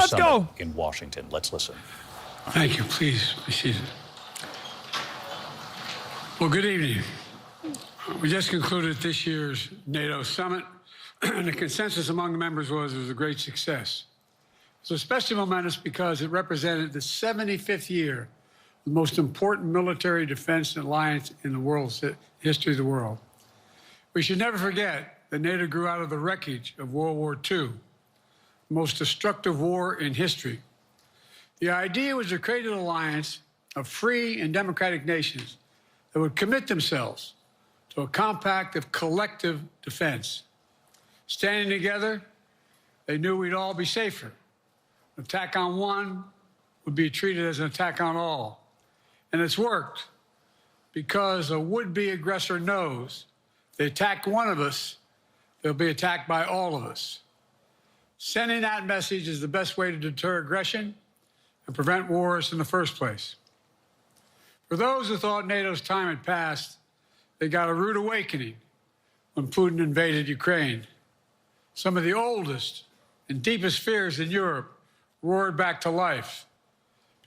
let's go. In Washington. Let's listen. Thank you. Please be seated. Well, good evening. We just concluded this year's NATO summit, and the consensus among the members was it was a great success. It was especially momentous because it represented the 75th year, the most important military defense alliance in the world's history of the world. We should never forget that NATO grew out of the wreckage of World War II, the most destructive war in history. The idea was to create an alliance of free and democratic nations that would commit themselves to a compact of collective defense. Standing together, they knew we'd all be safer. An attack on one would be treated as an attack on all. And it's worked because a would-be aggressor knows if they attack one of us, they'll be attacked by all of us. Sending that message is the best way to deter aggression and prevent wars in the first place. For those who thought NATO's time had passed, they got a rude awakening when Putin invaded Ukraine. Some of the oldest and deepest fears in Europe roared back to life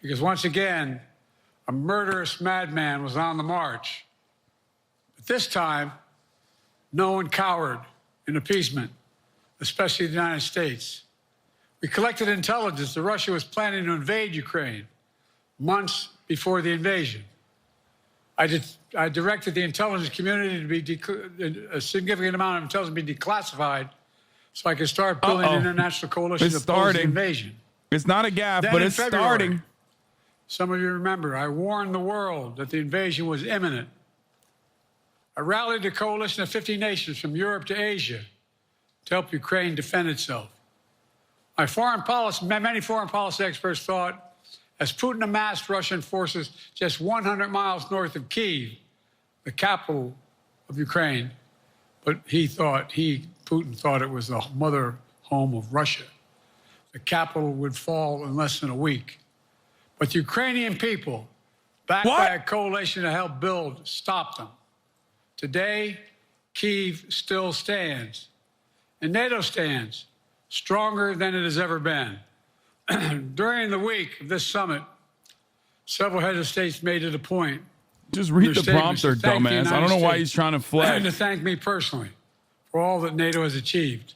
because once again, a murderous madman was on the march. But this time, no one cowered in appeasement, especially the United States. We collected intelligence that Russia was planning to invade Ukraine months before the invasion. I directed the intelligence community to be a significant amount of intelligence be declassified so I could start building an international coalition to oppose the invasion. It's not a gaffe, but it's starting. Some of you remember, I warned the world that the invasion was imminent. I rallied a coalition of 50 nations from Europe to Asia to help Ukraine defend itself. Many foreign policy experts thought as Putin amassed Russian forces just 100 miles north of Kyiv, the capital of Ukraine, but Putin thought it was the mother home of Russia. The capital would fall in less than a week. But the Ukrainian people, backed by a coalition to help build, stopped them. Today, Kyiv still stands, and NATO stands stronger than it has ever been. During the week of this summit, several heads of states made it a point. Just read the prompter, dumbass. I don't know why he's trying to flex. And to thank me personally for all that NATO has achieved.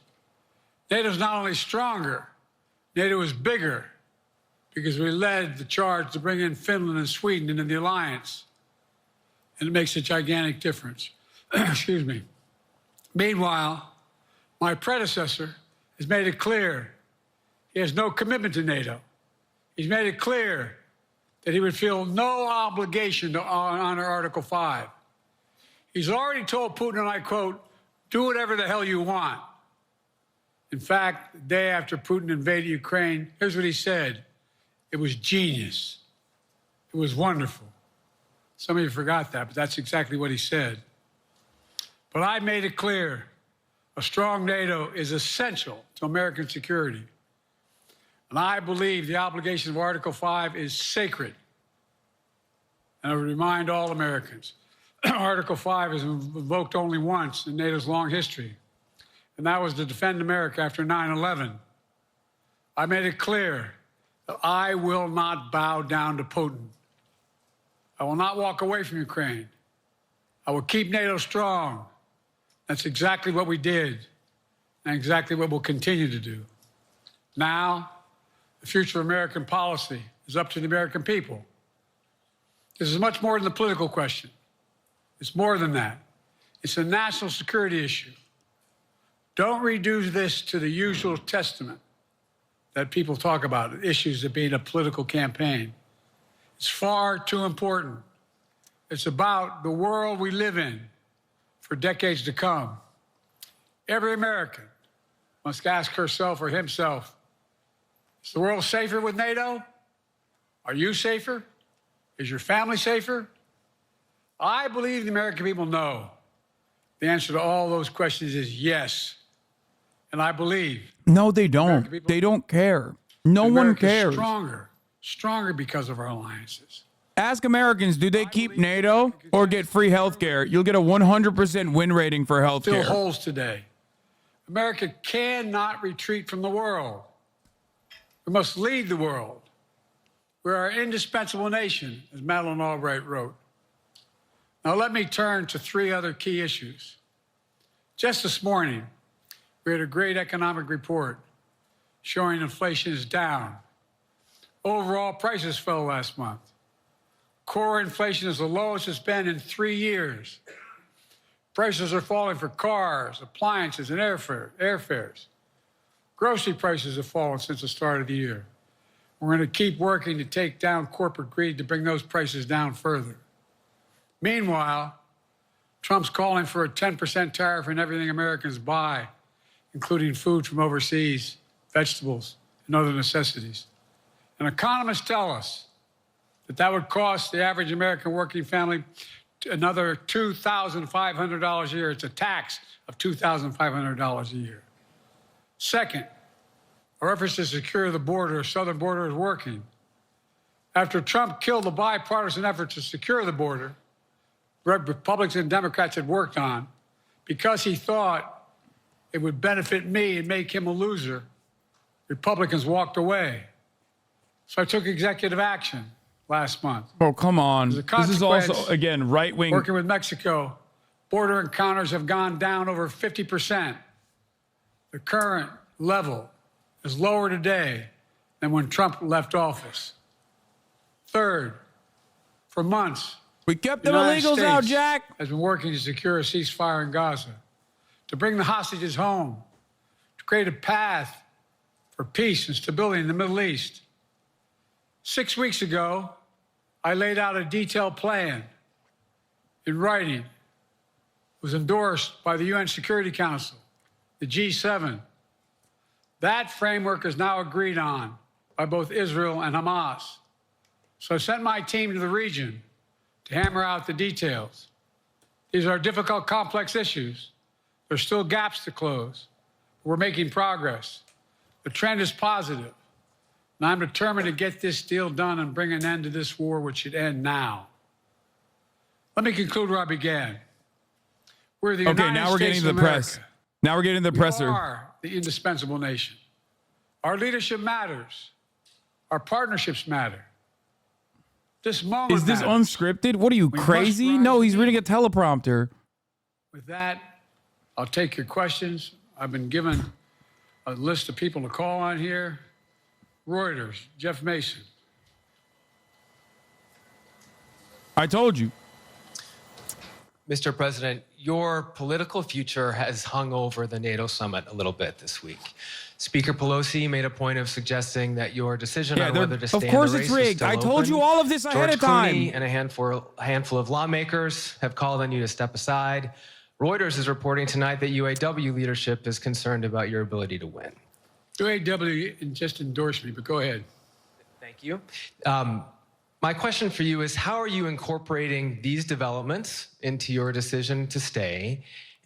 NATO is not only stronger, NATO is bigger because we led the charge to bring in Finland and Sweden into the alliance. And it makes a gigantic difference. Excuse me. Meanwhile, my predecessor has made it clear he has no commitment to NATO. He's made it clear that he would feel no obligation to honor Article 5. He's already told Putin, and I quote, "Do whatever the hell you want." In fact, the day after Putin invaded Ukraine, here's what he said. It was genius. It was wonderful. Some of you forgot that, but that's exactly what he said. But I made it clear, a strong NATO is essential to American security. And I believe the obligation of Article 5 is sacred. And I would remind all Americans, Article 5 is invoked only once in NATO's long history, and that was to defend America after 9/11. I made it clear that I will not bow down to Putin. I will not walk away from Ukraine. I will keep NATO strong. That's exactly what we did, and exactly what we'll continue to do. Now, the future of American policy is up to the American people. This is much more than a political question. It's more than that. It's a national security issue. Don't reduce this to the usual testament that people talk about, issues of being a political campaign. It's far too important. It's about the world we live in for decades to come. Every American must ask herself or himself, is the world safer with NATO? Are you safer? Is your family safer? I believe the American people know the answer to all those questions is yes. And I believe. No, they don't. They don't care. No one cares. Stronger because of our alliances. Ask Americans, do they keep NATO or get free health care? You'll get a 100% win rating for health care. Still holds today. America cannot retreat from the world. We must lead the world. We're an indispensable nation, as Madeleine Albright wrote. Now let me turn to 3 other key issues. Just this morning, we had a great economic report showing inflation is down. Overall prices fell last month. Core inflation is the lowest it's been in 3 years. Prices are falling for cars, appliances, and airfares. Grocery prices have fallen since the start of the year. We're going to keep working to take down corporate greed to bring those prices down further. Meanwhile, Trump's calling for a 10% tariff on everything Americans buy, including food from overseas, vegetables, and other necessities. And economists tell us that that would cost the average American working family another $2,500 a year. It's a tax of $2,500 a year. Second, our efforts to secure the border, southern border, is working. After Trump killed the bipartisan effort to secure the border, Republicans and Democrats had worked on, because he thought it would benefit me and make him a loser, Republicans walked away. So I took executive action last month. Oh, come on. This is also, again, right-wing. Working with Mexico, border encounters have gone down over 50%. The current level is lower today than when Trump left office. Third, for months, we kept them illegals out, Jack. Has been working to secure a ceasefire in Gaza, to bring the hostages home, to create a path for peace and stability in the Middle East. 6 weeks ago, I laid out a detailed plan in writing. It was endorsed by the UN Security Council, the G7. That framework is now agreed on by both Israel and Hamas. So I sent my team to the region to hammer out the details. These are difficult, complex issues. There's still gaps to close. We're making progress. The trend is positive. And I'm determined to get this deal done and bring an end to this war, which should end now. Let me conclude where I began. We're the United now we're States getting to the press. Now we're getting to the presser. We are the indispensable nation. Our leadership matters. Our partnerships matter. This moment Is this matters. unscripted? What are you, crazy? No, he's reading a teleprompter. With that, I'll take your questions. I've been given a list of people to call on here. Reuters, Jeff Mason. I told you. Mr. President, your political future has hung over the NATO summit a little bit this week. Speaker Pelosi made a point of suggesting that your decision on whether to stay in the race is still open. Of course it's rigged. I told you all of this ahead of time. George Clooney and a handful of lawmakers have called on you to step aside. Reuters is reporting tonight that UAW leadership is concerned about your ability to win. UAW just endorsed me, but go ahead. Thank you. My question for you is, how are you incorporating these developments into your decision to stay?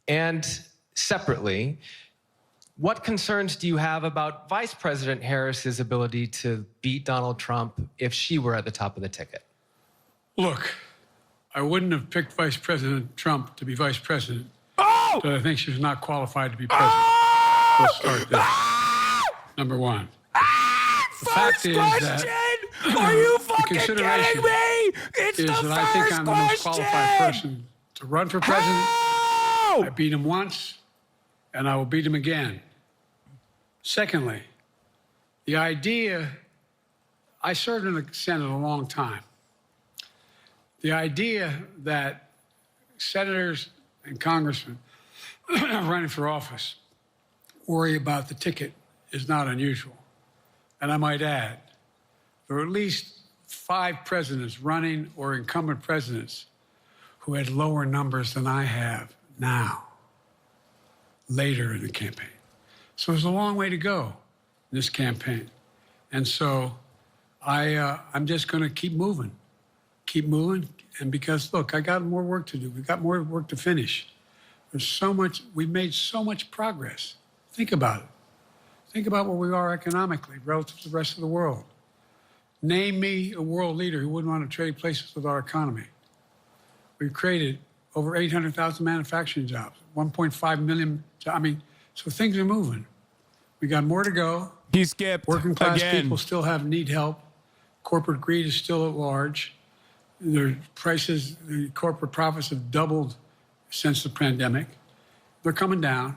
And separately, what concerns do you have about Vice President Harris's ability to beat Donald Trump if she were at the top of the ticket? Look, I wouldn't have picked Vice President Trump to be vice president. Oh! But I think she's not qualified to be president. Let's start there. Number one. The fact is that are you fucking kidding me? It's the first question. I think I'm the most qualified person to run for president. How? I beat him once, and I will beat him again. Secondly, the idea, I served in the Senate a long time. The idea that senators and congressmen running for office worry about the ticket is not unusual. And I might add, there are at least 5 presidents running or incumbent presidents who had lower numbers than I have now, later in the campaign. So there's a long way to go in this campaign. And so I'm just going to keep moving. And because, look, I got more work to do. We've got more work to finish. There's so much, we've made so much progress. Think about it. Think about where we are economically relative to the rest of the world. Name me a world leader who wouldn't want to trade places with our economy. We've created over 800,000 manufacturing jobs, 1.5 million jobs. I mean, so things are moving. We got more to go. He skipped Working class again. people still need help. Corporate greed is still at large. Their prices, the corporate profits have doubled since the pandemic. They're coming down,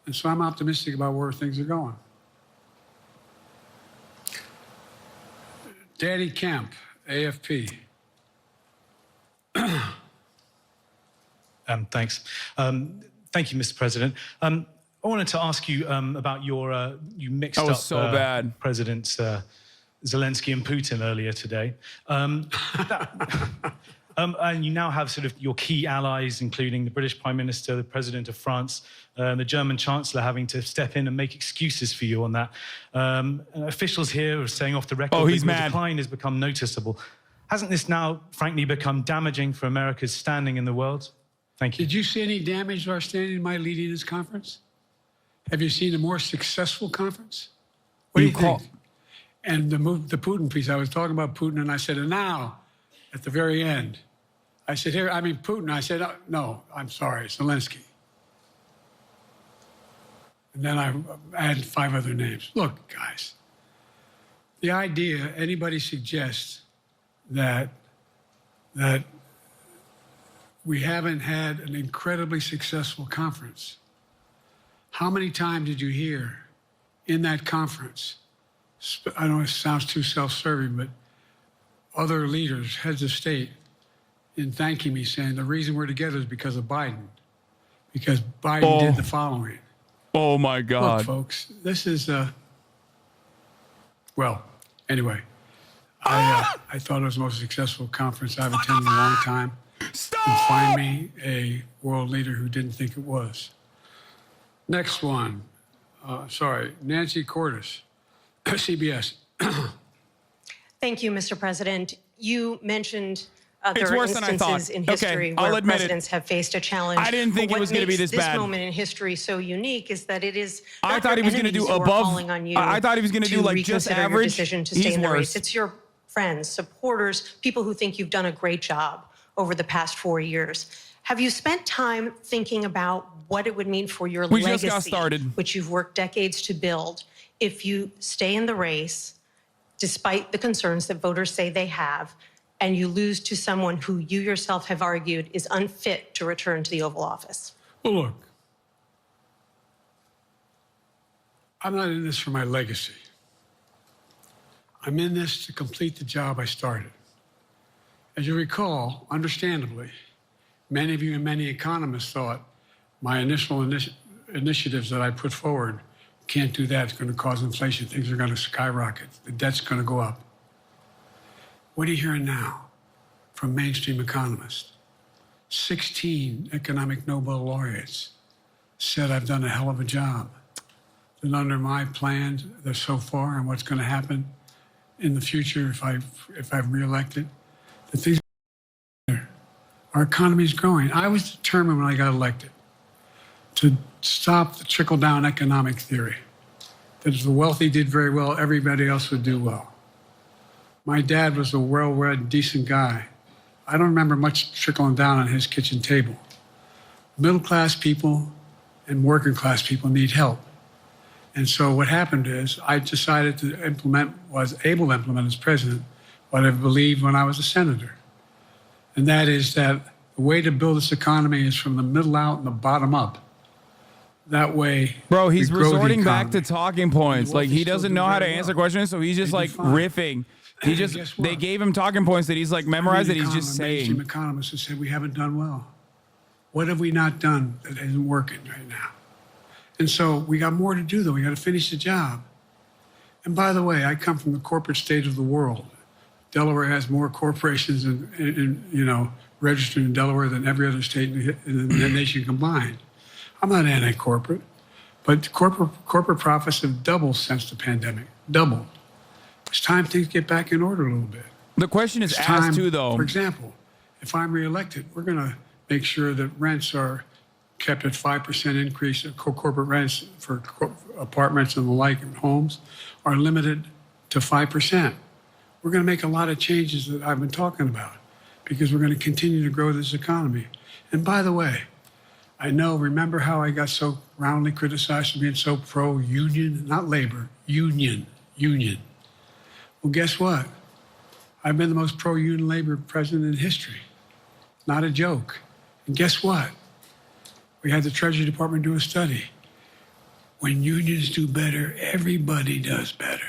and so I'm optimistic about where things are going. Danny Kemp, AFP. Thanks. Thank you, Mr. President. I wanted to ask you about your, you mixed That was up so bad. Presidents Zelensky and Putin earlier today. And you now have sort of your key allies, including the British Prime Minister, the President of France, the German Chancellor having to step in and make excuses for you on that. Officials here are saying off the record that your decline has become noticeable. Hasn't this now, frankly, become damaging for America's standing in the world? Thank you. Did you see any damage to our standing by leading this conference? Have you seen a more successful conference? What do you think? And the Putin piece, I was talking about Putin, and I said, and now, at the very end, I said, here, I mean, Putin. I said, no, I'm sorry, Zelensky. And then I added 5 other names. Look, guys, the idea anybody suggests that we haven't had an incredibly successful conference. How many times did you hear in that conference, I know it sounds too self-serving, but other leaders, heads of state, in thanking me, saying the reason we're together is because of Biden, because Biden did the following. Oh, my God. Look, folks, this is, well, anyway, I thought it was the most successful conference I've attended in a long time. Stop! And find me a world leader who didn't think it was. Next one. Nancy Cordes, CBS. Thank you, Mr. President. You mentioned It's there are worse than I thought. instances in history I'll where admit it. presidents have faced a challenge. I didn't think But it was going to be what this makes bad. This moment in history so unique is that it is. I not thought he your was going to do enemies who are above. calling on you I thought he was going to do like just reconsider your average. decision to stay He's in the worse. race. It's your friends, supporters, people who think you've done a great job over the past 4 years. Have you spent time thinking about what it would mean for your We legacy, just got started. which you've worked decades to build, if you stay in the race, despite the concerns that voters say they have, and you lose to someone who you yourself have argued is unfit to return to the Oval Office? Well, look, I'm not in this for my legacy. I'm in this to complete the job I started. As you recall, understandably, many of you and many economists thought my initial initiatives that I put forward, can't do that, it's going to cause inflation, things are going to skyrocket, the debt's going to go up. What are you hearing now from mainstream economists? 16 economic Nobel laureates said I've done a hell of a job. And under my plans so far and what's going to happen in the future if I'm reelected, the things our economy is growing. I was determined when I got elected to stop the trickle-down economic theory, that if the wealthy did very well, everybody else would do well. My dad was a well-read, decent guy. I don't remember much trickling down on his kitchen table. Middle-class people and working-class people need help. And so what happened is I decided to was able to implement as president what I believed when I was a senator. And that is that the way to build this economy is from the middle out and the bottom up. That way, Bro, he's we grow the resorting back to economy. talking points. The Like he wealthy doesn't still know do how to very answer well. questions, so he's just They do like fine. riffing. He And just guess what? they gave him talking points that he's like memorized that he's just Mainstream saying. economists have said we haven't done well. What have we not done that isn't working right now? And so we got more to do, though. We got to finish the job. And by the way, I come from the corporate state of the world. Delaware has more corporations registered in Delaware than every other state in the nation combined. I'm not anti-corporate, but corporate profits have doubled since the pandemic. Doubled. It's time things get back in order a little bit. The question is It's asked time, too, though. For example, if I'm reelected, we're going to make sure that rents are kept at 5% increase of corporate rents for apartments and the like and homes are limited to 5%. We're going to make a lot of changes that I've been talking about because we're going to continue to grow this economy. And by the way, I know, remember how I got so roundly criticized for being so pro-union? Not labor, union. Well, guess what? I've been the most pro-union labor president in history. Not a joke. And guess what? We had the Treasury Department do a study. When unions do better, everybody does better.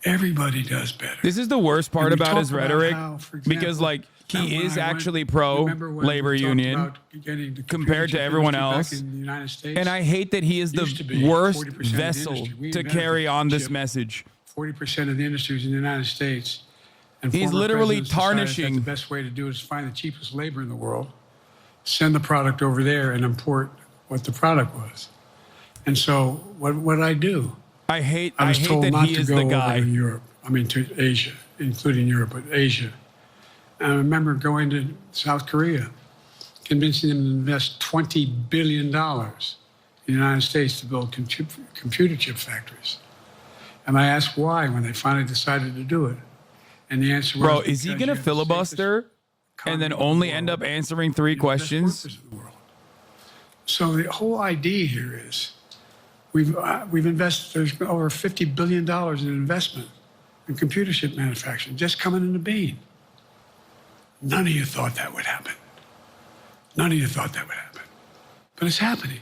Everybody does better. This is the worst part And we about his talk about rhetoric, how, for example, because like that he when is I went- actually remember when pro-labor we talked union about getting the compared to computer chip everyone industry back else. in the United States? And I hate that he is Used to the be worst 40% of the vessel industry. We to invented carry the on this chip. message. 40% of the industry is in the United States. And He's former literally presidents decided tarnishing- that the best way to do it is find the cheapest labor in the world, send the product over there, and import what the product was. And so what did I do? I hate I was told that not he to is go the over guy. to Europe. I mean, to Asia, including Europe, but Asia. And I remember going to South Korea, convincing them to invest $20 billion in the United States to build computer chip factories. And I asked why when they finally decided to do it. And the answer was, Bro, is he because going you to have the filibuster safest and then economy in the only world. end up answering 3 You know, best questions? workers in the world. So the whole idea here is we've invested, there's over $50 billion in investment in computer chip manufacturing just coming into being. None of you thought that would happen. None of you thought that would happen. But it's happening.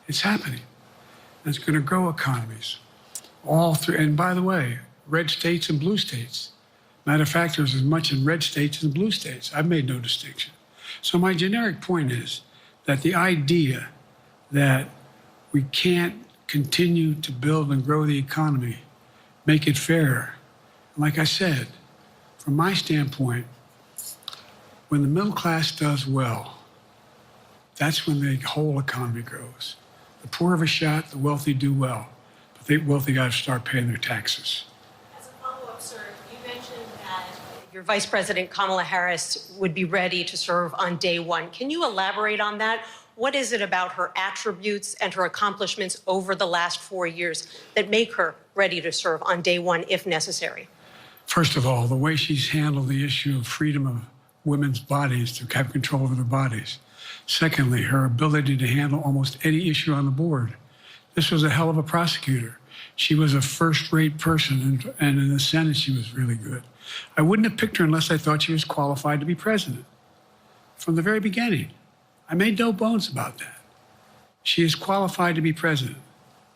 It's happening. And it's going to grow economies all through. And by the way, red states and blue states. Matter of fact, there's as much in red states as blue states. I've made no distinction. So my generic point is that the idea that we can't continue to build and grow the economy, make it fairer. And like I said, from my standpoint, when the middle class does well, that's when the whole economy grows. The poor have a shot, the wealthy do well. But the wealthy got to start paying their taxes. As a follow-up, sir, you mentioned that your Vice President Kamala Harris would be ready to serve on day one. Can you elaborate on that? What is it about her attributes and her accomplishments over the last 4 years that make her ready to serve on day one if necessary? First of all, the way she's handled the issue of freedom of women's bodies to have control over their bodies. Secondly, her ability to handle almost any issue on the board. This was a hell of a prosecutor. She was a first-rate person, and in the Senate, she was really good. I wouldn't have picked her unless I thought she was qualified to be president. From the very beginning, I made no bones about that. She is qualified to be president.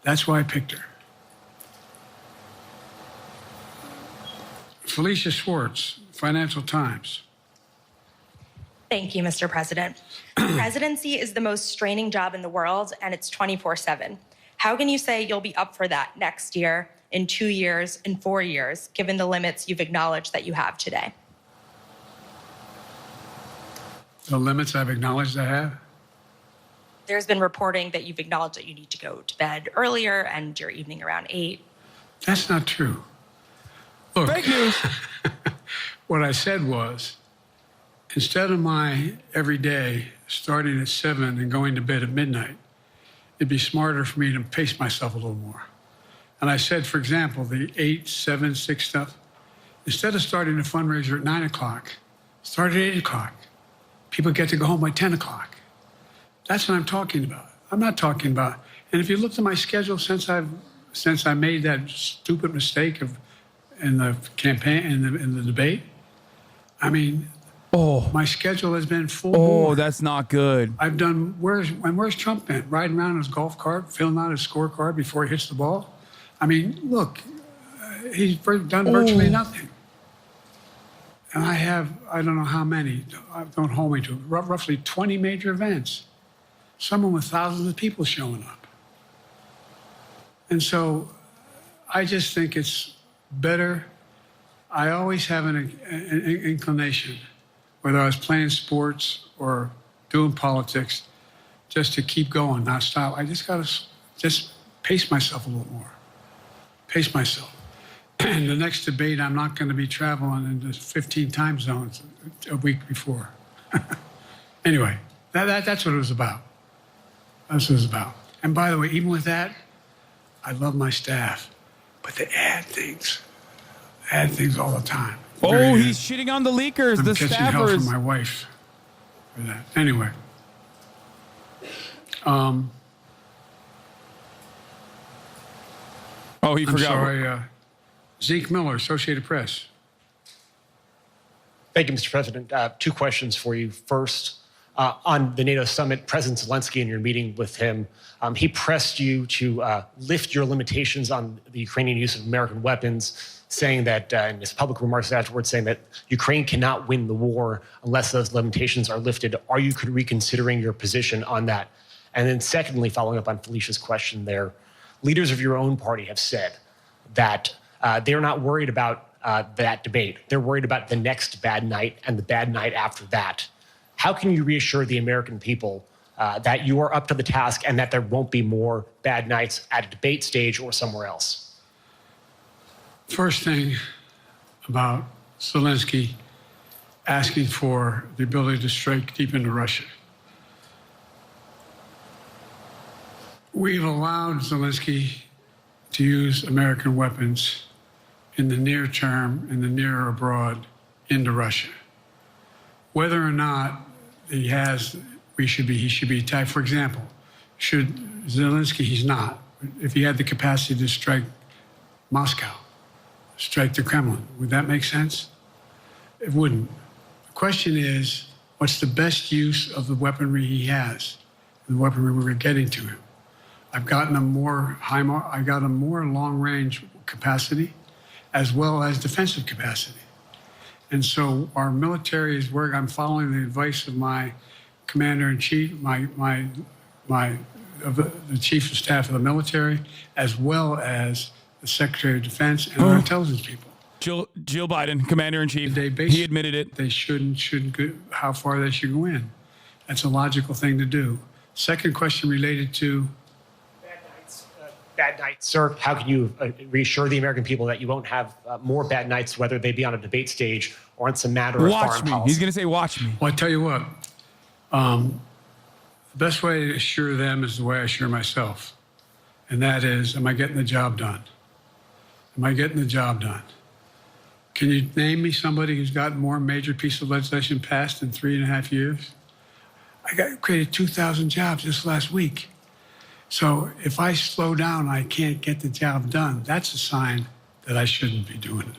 That's why I picked her. Felicia Schwartz, Financial Times. Thank you, Mr. President. The presidency is the most straining job in the world, and it's 24/7. How can you say you'll be up for that next year, in 2 years, in 4 years, given the limits you've acknowledged that you have today? The limits I've acknowledged I have? There's been reporting that you've acknowledged that you need to go to bed earlier and your evening around 8. That's not true. Look, Fake news. what I said was, instead of my every day starting at 7 and going to bed at midnight, it'd be smarter for me to pace myself a little more. And I said, for example, the 8, 7, 6 stuff, instead of starting a fundraiser at 9 o'clock, start at 8 o'clock. People get to go home by 10 o'clock. That's what I'm talking about. I'm not talking about, and if you looked at my schedule since I made that stupid mistake in the campaign, in the debate, I mean, my schedule has been full bore. Oh, that's not good. I've done, where's Trump been? Riding around in his golf cart, filling out his scorecard before he hits the ball? I mean, look, he's done virtually nothing. And I don't know how many, don't hold me to it, roughly 20 major events. Someone with thousands of people showing up. And so I just think it's better. I always have an inclination, whether I was playing sports or doing politics, just to keep going, not stop. I just got to just pace myself a little more. Pace myself. And the next debate, I'm not going to be traveling into 15 time zones a week before. Anyway, that's what it was about. That's what it was about. And by the way, even with that, I love my staff, but they add things all the time. Oh, he's shitting on the leakers, I'm the catching hell from staffers. my wife for that. Anyway, Oh, he I'm forgot. sorry, Zeke Miller, Associated Press. Thank you, Mr. President. Two questions for you. First, on the NATO summit, President Zelensky, in your meeting with him, he pressed you to lift your limitations on the Ukrainian use of American weapons, saying that, in his public remarks afterwards, saying that Ukraine cannot win the war unless those limitations are lifted. Are you reconsidering your position on that? And then secondly, following up on Felicia's question there, leaders of your own party have said that they're not worried about that debate. They're worried about the next bad night and the bad night after that. How can you reassure the American people that you are up to the task and that there won't be more bad nights at a debate stage or somewhere else? First thing about Zelensky asking for the ability to strike deep into Russia. We've allowed Zelensky to use American weapons in the near term, in the near or abroad, into Russia. Whether or not he should be attacked. For example, should Zelensky, he's not. If he had the capacity to strike Moscow, strike the Kremlin, would that make sense? It wouldn't. The question is, what's the best use of the weaponry he has, the weaponry we're getting to him? I've gotten a more long-range capacity, as well as defensive capacity. And so our military is where I'm following the advice of my commander-in-chief, the chief of staff of the military, as well as the Secretary of Defense and our intelligence people. Jill Biden, commander-in-chief, he admitted it. They shouldn't go, how far they should go in. That's a logical thing to do. Second question related to Bad nights, sir. How can you reassure the American people that you won't have more bad nights, whether they be on a debate stage or it's a matter of foreign policy? He's going to say, watch me. Well, I tell you what, the best way to assure them is the way I assure myself. And that is, am I getting the job done? Am I getting the job done? Can you name me somebody who's gotten more major piece of legislation passed in 3.5 years? I created 2,000 jobs just last week. So if I slow down, I can't get the job done. That's a sign that I shouldn't be doing it.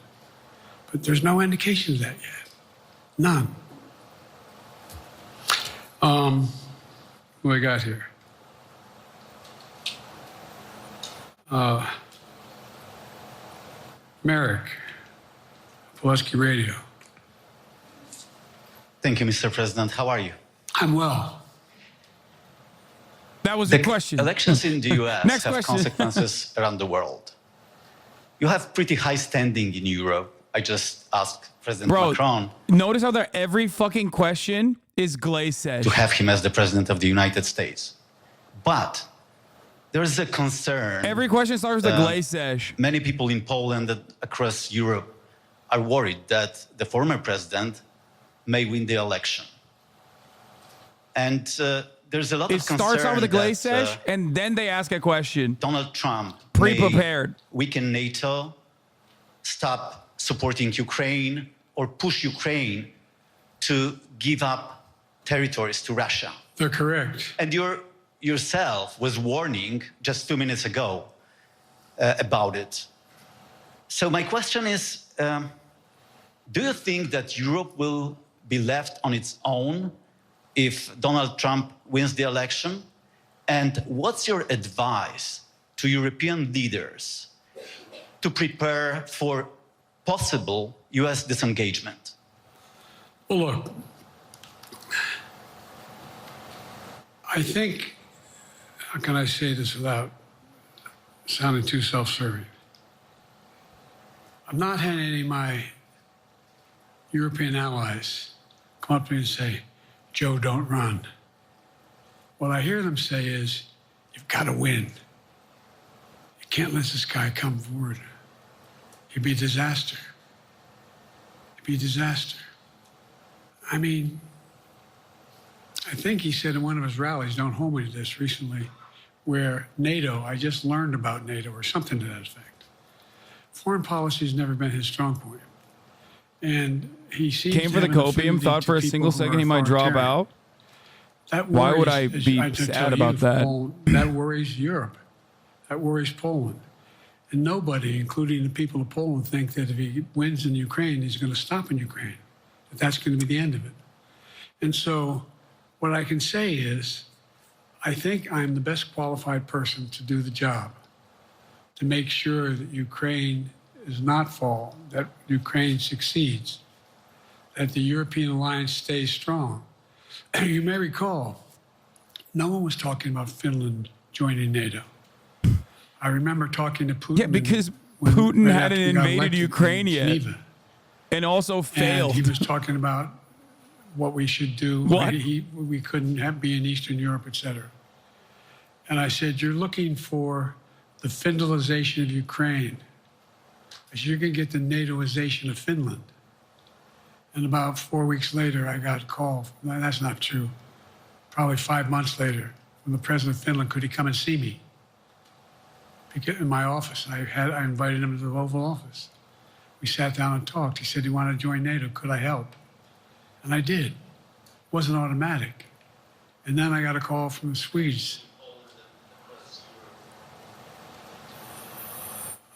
But there's no indication of that yet. None. What do I got here? Merrick, Pulaski Radio. Thank you, Mr. President. How are you? I'm well. That was the question. Elections in the US Next have question. consequences around the world. You have pretty high standing in Europe. I just asked President Macron notice how every fucking question is glaze-edge. to have him as the President of the United States. But there is a concern. Every question starts with a glaze-edge. Many people in Poland and across Europe are worried that the former president may win the election. And there's a lot It of concern starts out with a glaze-edge, that and then they ask a question. Donald Trump Pre-prepared. may weaken NATO, stop supporting Ukraine, or push Ukraine to give up territories to Russia. They're correct. And yourself was warning just 2 minutes ago about it. So my question is, do you think that Europe will be left on its own if Donald Trump wins the election? And what's your advice to European leaders to prepare for possible US disengagement? Well, look, I think, how can I say this without sounding too self-serving? I'm not having any of my European allies come up to me and say, Joe, don't run. What I hear them say is, you've got to win. You can't let this guy come forward. It'd be a disaster. It'd be a disaster. I mean, I think he said in one of his rallies, don't hold me to this, recently, where NATO, I just learned about NATO, or something to that effect. Foreign policy has never been his strong point. And he seems Came for the copium, thought for a single second he might drop out. That Why would worries, I as be just sad tell you, about that? Poland, that worries Europe. That worries Poland. And nobody, including the people of Poland, think that if he wins in Ukraine, he's going to stop in Ukraine, that that's going to be the end of it. And so what I can say is, I think I'm the best qualified person to do the job, to make sure that Ukraine does not fall, that Ukraine succeeds, that the European alliance stays strong. You may recall, no one was talking about Finland joining NATO. I remember talking to Putin. Yeah, because when- Putin right hadn't after we got invaded elected Ukraine in yet. Geneva. And also failed. And he was talking about what we should do. What? We couldn't be in Eastern Europe, et cetera. And I said, you're looking for the Finlandization of Ukraine. I said, you're going to get the NATOization of Finland. And about 4 weeks later, I got a call. No, that's not true. Probably 5 months later, from the president of Finland, could he come and see me? In my office. I invited him to the Oval Office. We sat down and talked. He said he wanted to join NATO. Could I help? And I did. It wasn't automatic. And then I got a call from the Swedes.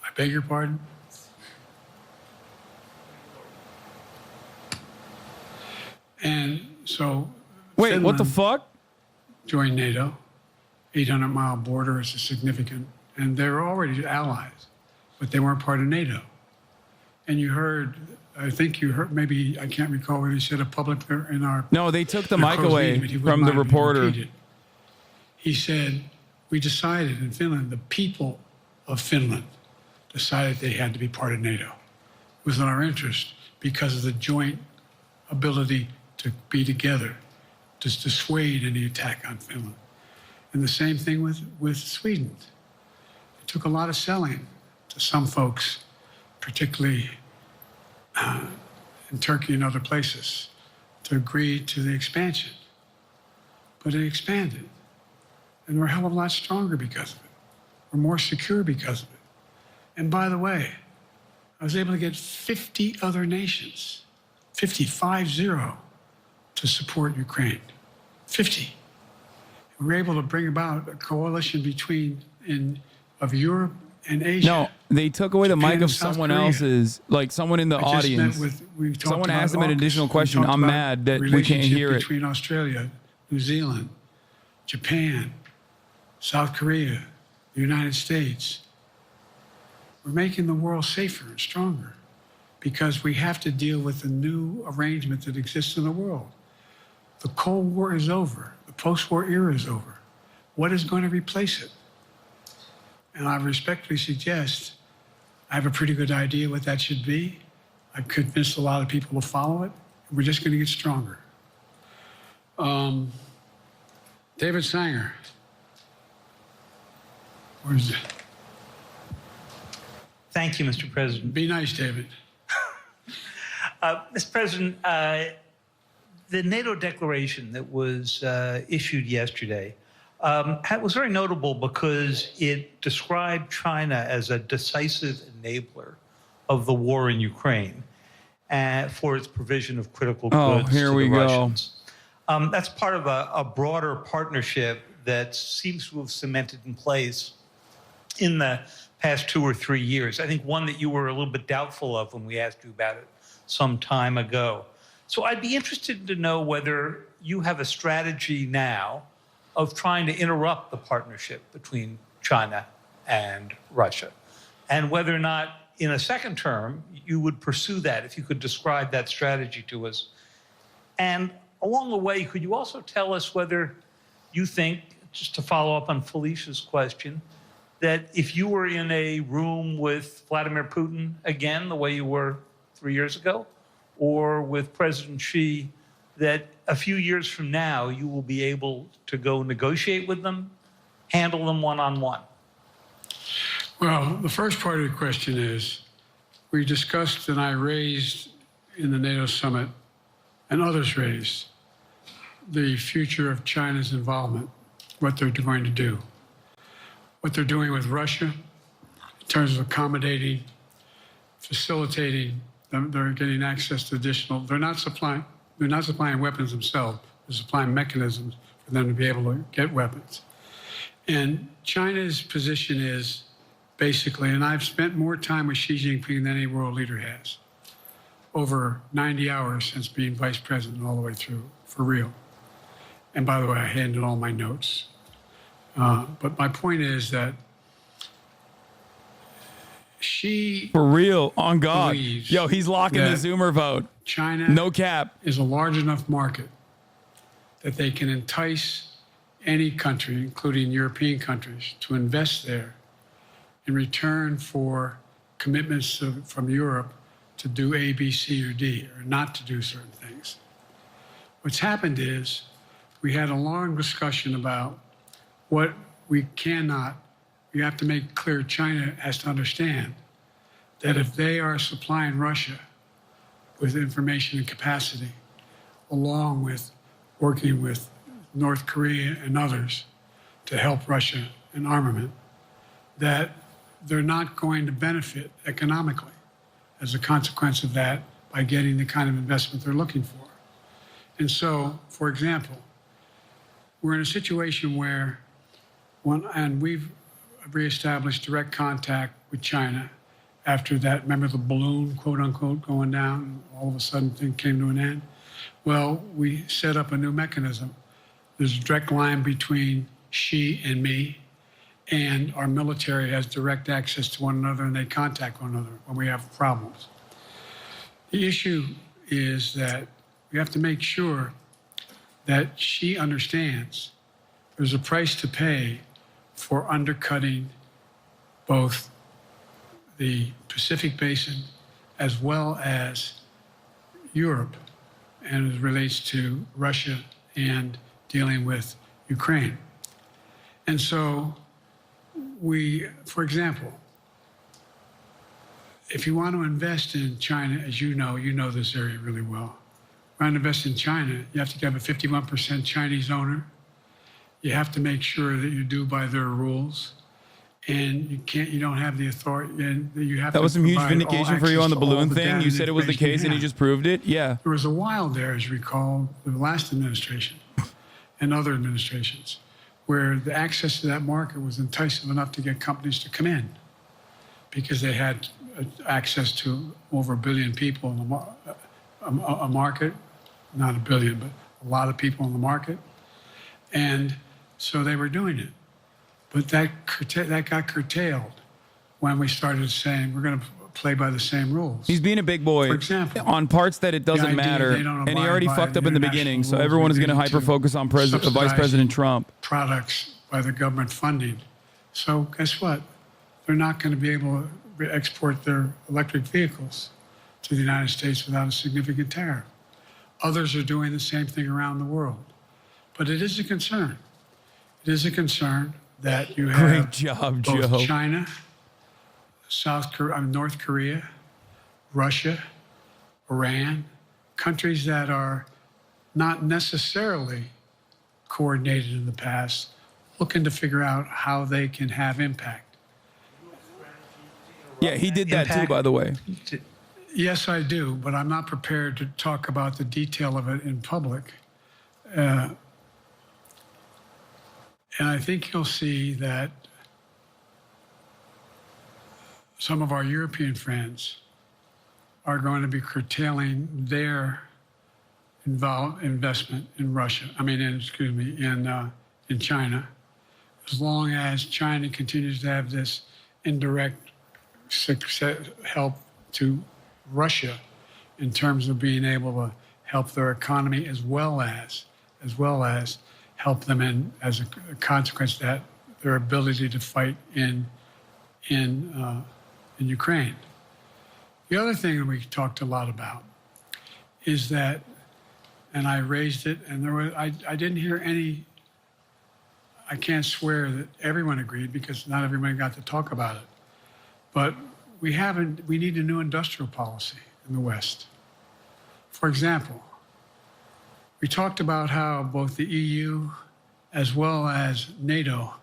I beg your pardon? And so Wait, what the Finland fuck? joined NATO. 800-mile border is a significant, and they're already allies, but they weren't part of NATO. And you heard, I think you heard, maybe, I can't recall what he said, a public in our... No, they took the in a mic closed away meeting, but he wouldn't from the mind being reporter. repeated. He said, we decided in Finland, the people of Finland decided they had to be part of NATO. It was in our interest because of the joint ability to be together, to dissuade any attack on Finland. And the same thing with Sweden. It took a lot of selling to some folks, particularly in Turkey and other places, to agree to the expansion. But it expanded. And we're a hell of a lot stronger because of it. We're more secure because of it. And by the way, I was able to get 50 other nations, 50, to support Ukraine. 50. We were able to bring about a coalition of Europe and Asia. No, they took away the Japan mic and of South someone Korea. else's, like someone in the I just audience. met we talked Someone about asked him an AUKUS. additional We question. talked I'm about mad that we can't relationship hear it. between Australia, New Zealand, Japan, South Korea, the United States. We're making the world safer and stronger because we have to deal with the new arrangement that exists in the world. The Cold War is over. The post-war era is over. What is going to replace it? And I respectfully suggest I have a pretty good idea what that should be. I've convinced a lot of people to follow it. We're just going to get stronger. David Sanger. Where's it? Thank you, Mr. President. Be nice, David. Mr. President, the NATO declaration that was issued yesterday was very notable because it described China as a decisive enabler of the war in Ukraine for its provision of critical goods here to we the go. Russians. That's part of a broader partnership that seems to have cemented in place in the past 2 or 3 years. I think one that you were a little bit doubtful of when we asked you about it some time ago. So I'd be interested to know whether you have a strategy now of trying to interrupt the partnership between China and Russia, and whether or not in a second term you would pursue that, if you could describe that strategy to us. And along the way, could you also tell us whether you think, just to follow up on Felicia's question, that if you were in a room with Vladimir Putin again, the way you were 3 years ago, or with President Xi, that a few years from now you will be able to go negotiate with them, handle them one-on-one? Well, the first part of the question is, we discussed and I raised in the NATO summit, and others raised, the future of China's involvement, what they're going to do. What they're doing with Russia in terms of accommodating, facilitating, they're getting access to additional, they're not supplying weapons themselves, they're supplying mechanisms for them to be able to get weapons. And China's position is basically, and I've spent more time with Xi Jinping than any world leader has, over 90 hours since being vice president all the way through, for real. And by the way, I handed all my notes. But my point is that Xi, For real, on God. believes Yo, he's locking the that Zoomer vote. China No cap. is a large enough market that they can entice any country, including European countries, to invest there in return for commitments from Europe to do A, B, C, or D, or not to do certain things. What's happened is we had a long discussion about what we have to make clear. China has to understand that if they are supplying Russia with information and capacity, along with working with North Korea and others to help Russia in armament, that they're not going to benefit economically as a consequence of that by getting the kind of investment they're looking for. And so, for example, we're in a situation where, and we've reestablished direct contact with China after that, remember the balloon, quote unquote, going down, and all of a sudden things came to an end? Well, we set up a new mechanism. There's a direct line between Xi and me, and our military has direct access to one another, and they contact one another when we have problems. The issue is that we have to make sure that Xi understands there's a price to pay for undercutting both the Pacific Basin as well as Europe, and as it relates to Russia and dealing with Ukraine. And so for example, if you want to invest in China, as you know this area really well. If you want to invest in China, you have to have a 51% Chinese owner. You have to make sure that you do by their rules. And you don't have the authority, and you have to. That was some huge provide all vindication for you on the access to all balloon the thing. data You and said it was the information case and you have. just proved it. Yeah. There was a while there, as you recall, the last administration and other administrations, where the access to that market was enticing enough to get companies to come in because they had access to over 1 billion people in a market, not 1 billion, but a lot of people in the market. And so they were doing it. But that got curtailed when we started saying we're going to play by the same rules. He's being a big boy. For example, on parts that it doesn't idea matter. they don't And he abide already by fucked up in the beginning. So international everyone is rules going to relating to hyper-focus on Vice subsidizing President Trump. products by the government funding. So guess what? They're not going to be able to export their electric vehicles to the United States without a significant tariff. Others are doing the same thing around the world. But it is a concern. It is a concern that you have Great job, both Joe. China, North Korea, Russia, Iran, countries that are not necessarily coordinated in the past, looking to figure out how they can have impact. Yeah, he did that too, by the way. Yes, I do, but I'm not prepared to talk about the detail of it in public. And I think you'll see that some of our European friends are going to be curtailing their investment in Russia. In China, as long as China continues to have this indirect help to Russia in terms of being able to help their economy as well as help them in, as a consequence of that, their ability to fight in Ukraine. The other thing that we talked a lot about is that, and I raised it, and I didn't hear any. I can't swear that everyone agreed because not everyone got to talk about it, but we need a new industrial policy in the West. For example, we talked about how both the EU as well as NATO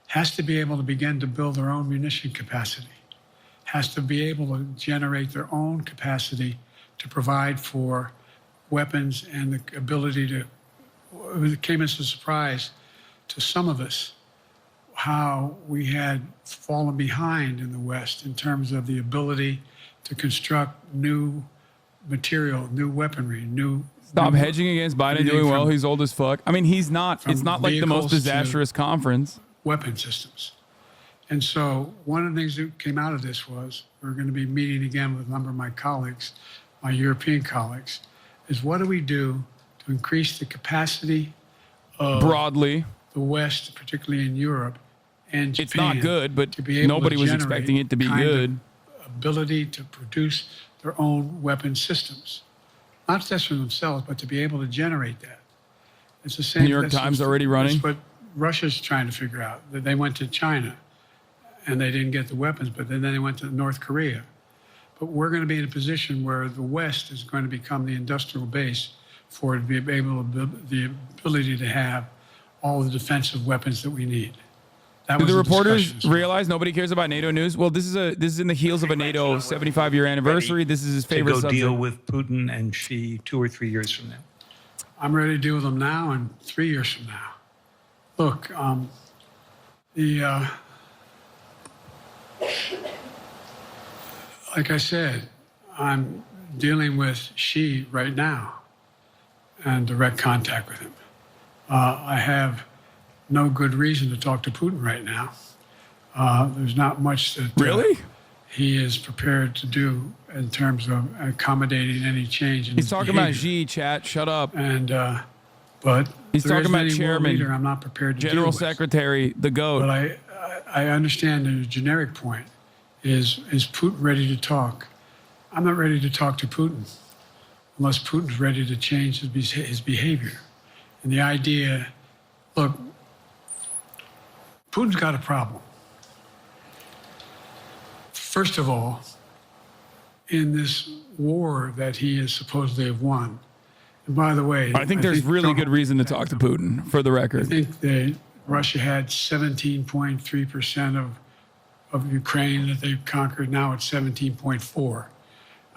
has to be able to begin to build their own munition capacity, has to be able to generate their own capacity to provide for weapons and the ability to it came as a surprise to some of us how we had fallen behind in the West in terms of the ability to construct new material, new weaponry, new. Stop hedging against Biden doing well. He's old as fuck. I mean, he's not. It's not like the most disastrous conference. Weapon systems. And so one of the things that came out of this was we're going to be meeting again with a number of my colleagues, my European colleagues, is what do we do to increase the capacity of broadly the West, particularly in Europe and Japan. It's not good, but to be able nobody to was generate expecting it to be kind good. of ability to produce their own weapon systems, not just for themselves, but to be able to generate that. It's the same. New York Times already running. That's what Russia's trying to figure out. That they went to China, and they didn't get the weapons, but then they went to North Korea. But we're going to be in a position where the West is going to become the industrial base for it to be able to the ability to have all the defensive weapons that we need. That Do was the the reporters discussion. realize nobody cares about NATO news? Well, this is in the heels of a NATO 75-year anniversary. This is his To favorite go subject. deal with Putin and Xi 2 or 3 years from now. I'm ready to deal with them now and 3 years from now. Look, like I said, I'm dealing with Xi right now and direct contact with him. I have no good reason to talk to Putin right now. There's not much that Really? he is prepared to do in terms of accommodating any change in He's his talking about behavior. Xi, chat. Shut up. And but He's there talking isn't about any world chairman, leader I'm not prepared to General deal with. Secretary, the GOAT. But I understand the generic point is Putin ready to talk? I'm not ready to talk to Putin unless Putin's ready to change his behavior. And the idea, look, Putin's got a problem. First of all, in this war that he is supposedly have won, and by the way, I think there's really good reason to talk to Putin, for the I record. think that Russia had 17.3% of Ukraine that they've conquered. Now it's 17.4.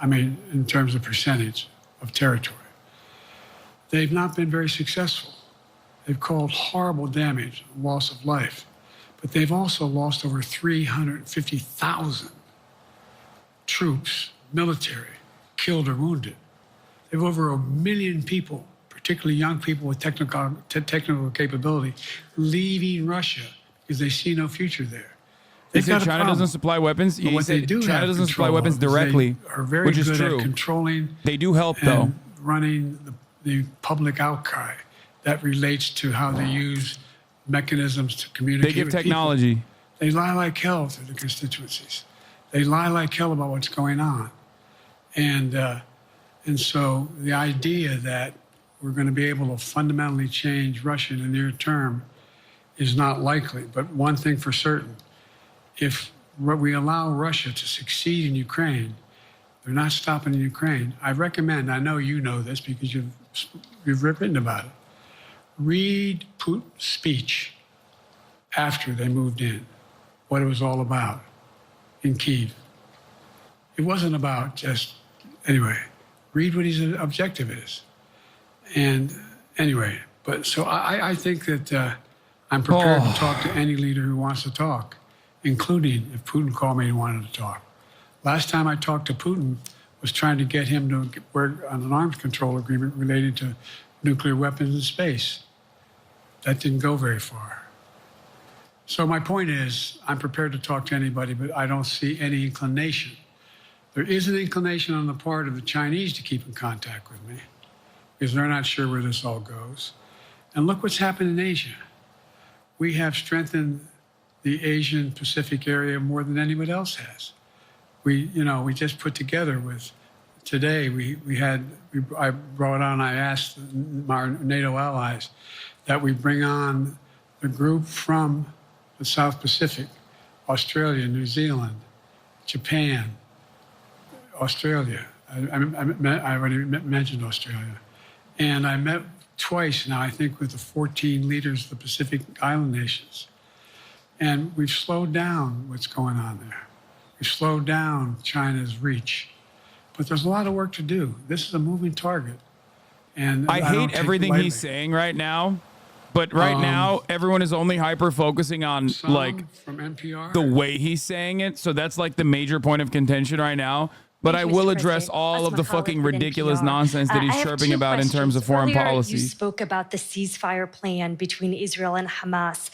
I mean, in terms of percentage of territory. They've not been very successful. They've caused horrible damage, loss of life, but they've also lost over 350,000 troops, military, killed or wounded. They have over 1 million people, particularly young people with technical capability, leaving Russia because they see no future there. He They've said got a China problem. doesn't supply weapons. But He what they said do China have doesn't supply control weapons of is directly, they are very which is good true. at controlling They do help, though. and running the public outcry that relates to how they use mechanisms to communicate. They give with people. technology. They lie like hell to the constituencies. They lie like hell about what's going on. And so the idea that we're going to be able to fundamentally change Russia in the near term is not likely. But one thing for certain, if we allow Russia to succeed in Ukraine, they're not stopping in Ukraine. I recommend, I know you know this because you've written about it, read Putin's speech after they moved in, what it was all about in Kyiv. It wasn't about just, anyway, read what his objective is. And anyway, but so I think that I'm prepared to talk to any leader who wants to talk, including if Putin called me and wanted to talk. Last time I talked to Putin was trying to get him to work on an arms control agreement related to nuclear weapons in space. That didn't go very far. So my point is, I'm prepared to talk to anybody, but I don't see any inclination. There is an inclination on the part of the Chinese to keep in contact with me because they're not sure where this all goes. And look what's happened in Asia. We have strengthened the Asian Pacific area more than anybody else has. We just put together with, today I brought on, I asked our NATO allies that we bring on the group from the South Pacific, Australia, New Zealand, Japan, Australia. I already mentioned Australia. And I met twice now, I think, with the 14 leaders of the Pacific Island nations. And we've slowed down what's going on there. We've slowed down China's reach. But there's a lot of work to do. This is a moving target. And I don't hate take it everything lightly. he's saying right now, but right now everyone is only hyper focusing on Some like from NPR. the way he's saying it. So that's like the major point of contention right now. But I Thank you, will Mr. address President. all of the Asma fucking Khalid with ridiculous NPR. nonsense that he's I have chirping two about in terms of questions. foreign Earlier, policy. You spoke about the ceasefire plan between Israel and Hamas.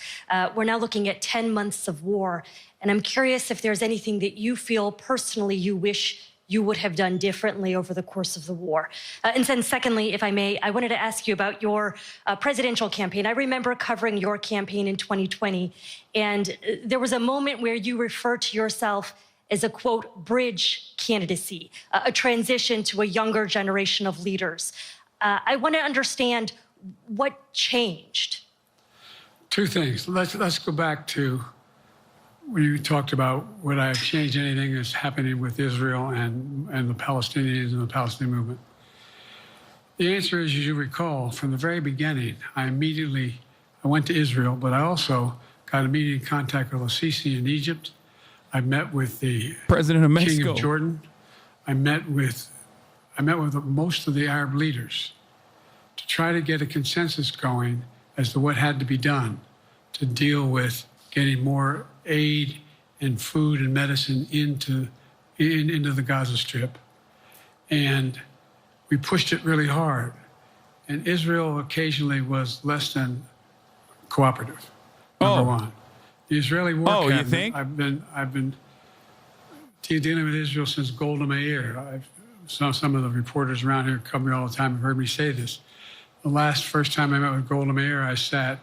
We're now looking at 10 months of war. And I'm curious if there's anything that you feel personally you wish you would have done differently over the course of the war. And then secondly, if I may, I wanted to ask you about your presidential campaign. I remember covering your campaign in 2020, and there was a moment where you referred to yourself as a, quote, bridge candidacy, a transition to a younger generation of leaders. I want to understand what changed. Two things. Let's go back to when you talked about would I have changed anything that's happening with Israel and the Palestinians and the Palestinian movement. The answer is, as you recall, from the very beginning, I went to Israel, but I also got immediate contact with al-Sisi in Egypt. I met with the President of King Mexico. of Jordan. I met with most of the Arab leaders to try to get a consensus going as to what had to be done to deal with getting more aid and food and medicine into the Gaza Strip. And we pushed it really hard. And Israel occasionally was less than cooperative, number one. The Israeli war cabinet, you think? I've been dealing with Israel since Golda Meir. Some of the reporters around here come me all the time and heard me say this. The first time I met with Golda Meir, I sat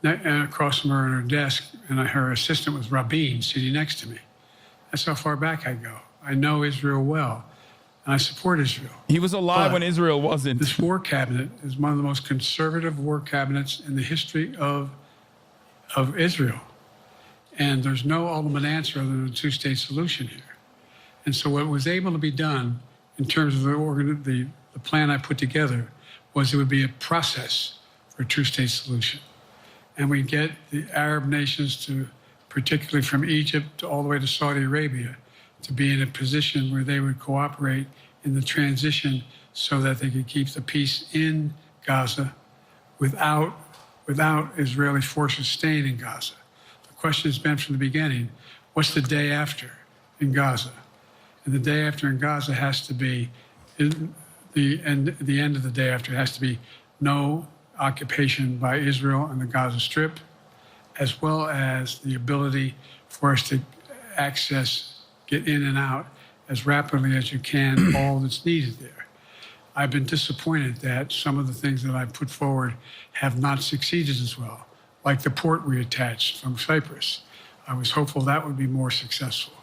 across from her at her desk, and her assistant was Rabin sitting next to me. That's how far back I go. I know Israel well, and I support Israel. He was alive But when Israel wasn't. This war cabinet is one of the most conservative war cabinets in the history of Israel. And there's no ultimate answer other than a two-state solution here. And so what was able to be done in terms of the plan I put together was it would be a process for a two-state solution. And we get the Arab nations to, particularly from Egypt all the way to Saudi Arabia, to be in a position where they would cooperate in the transition so that they could keep the peace in Gaza without Israeli forces staying in Gaza. The question has been from the beginning, what's the day after in Gaza? And the day after in Gaza has to be, the end of the day after has to be no occupation by Israel on the Gaza Strip, as well as the ability for us to get in and out as rapidly as you can, all that's needed there. I've been disappointed that some of the things that I've put forward have not succeeded as well, like the port we attached from Cyprus. I was hopeful that would be more successful.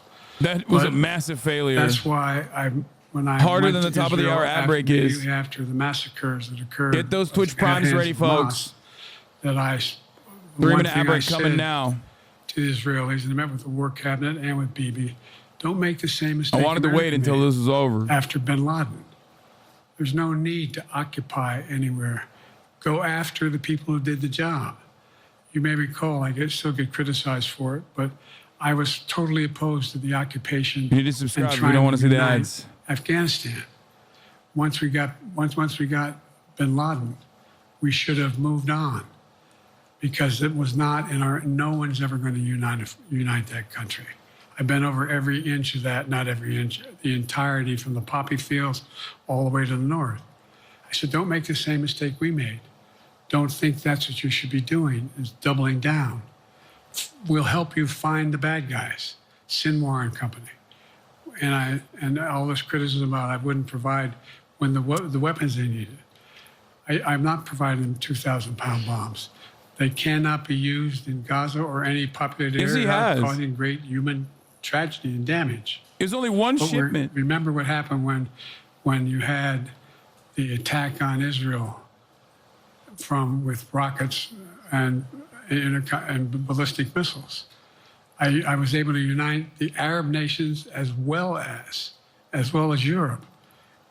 That was a massive failure. That's why when I Harder went than the to top of the Israel hour ad break is. immediately after the massacres that occurred. Get those Twitch at Primes hands ready, of folks. Hamas, that I 3-minute thing ad I break coming said now. to the Israelis, and I met with the war cabinet and with Bibi, don't make the same mistake. I wanted to wait America until made this was over. after bin Laden. There's no need to occupy anywhere. Go after the people who did the job. You may recall, I still get criticized for it, but I was totally opposed to the occupation. You need to subscribe. and We don't want to see the unite ads. Afghanistan. Once we got bin Laden, we should have moved on, because it was not no one's ever going to unite that country. I've been over every inch of that, not every inch, the entirety from the poppy fields all the way to the north. I said, don't make the same mistake we made. Don't think that's what you should be doing, is doubling down. We'll help you find the bad guys, Sinwar and company. And all this criticism about I wouldn't provide when the weapons they needed. I'm not providing them 2,000-pound bombs. They cannot be used in Gaza or any populated Yes, he area without has. causing great human tragedy and damage. It was only one But shipment. remember what happened when you had the attack on Israel with rockets and ballistic missiles. I was able to unite the Arab nations as well as Europe,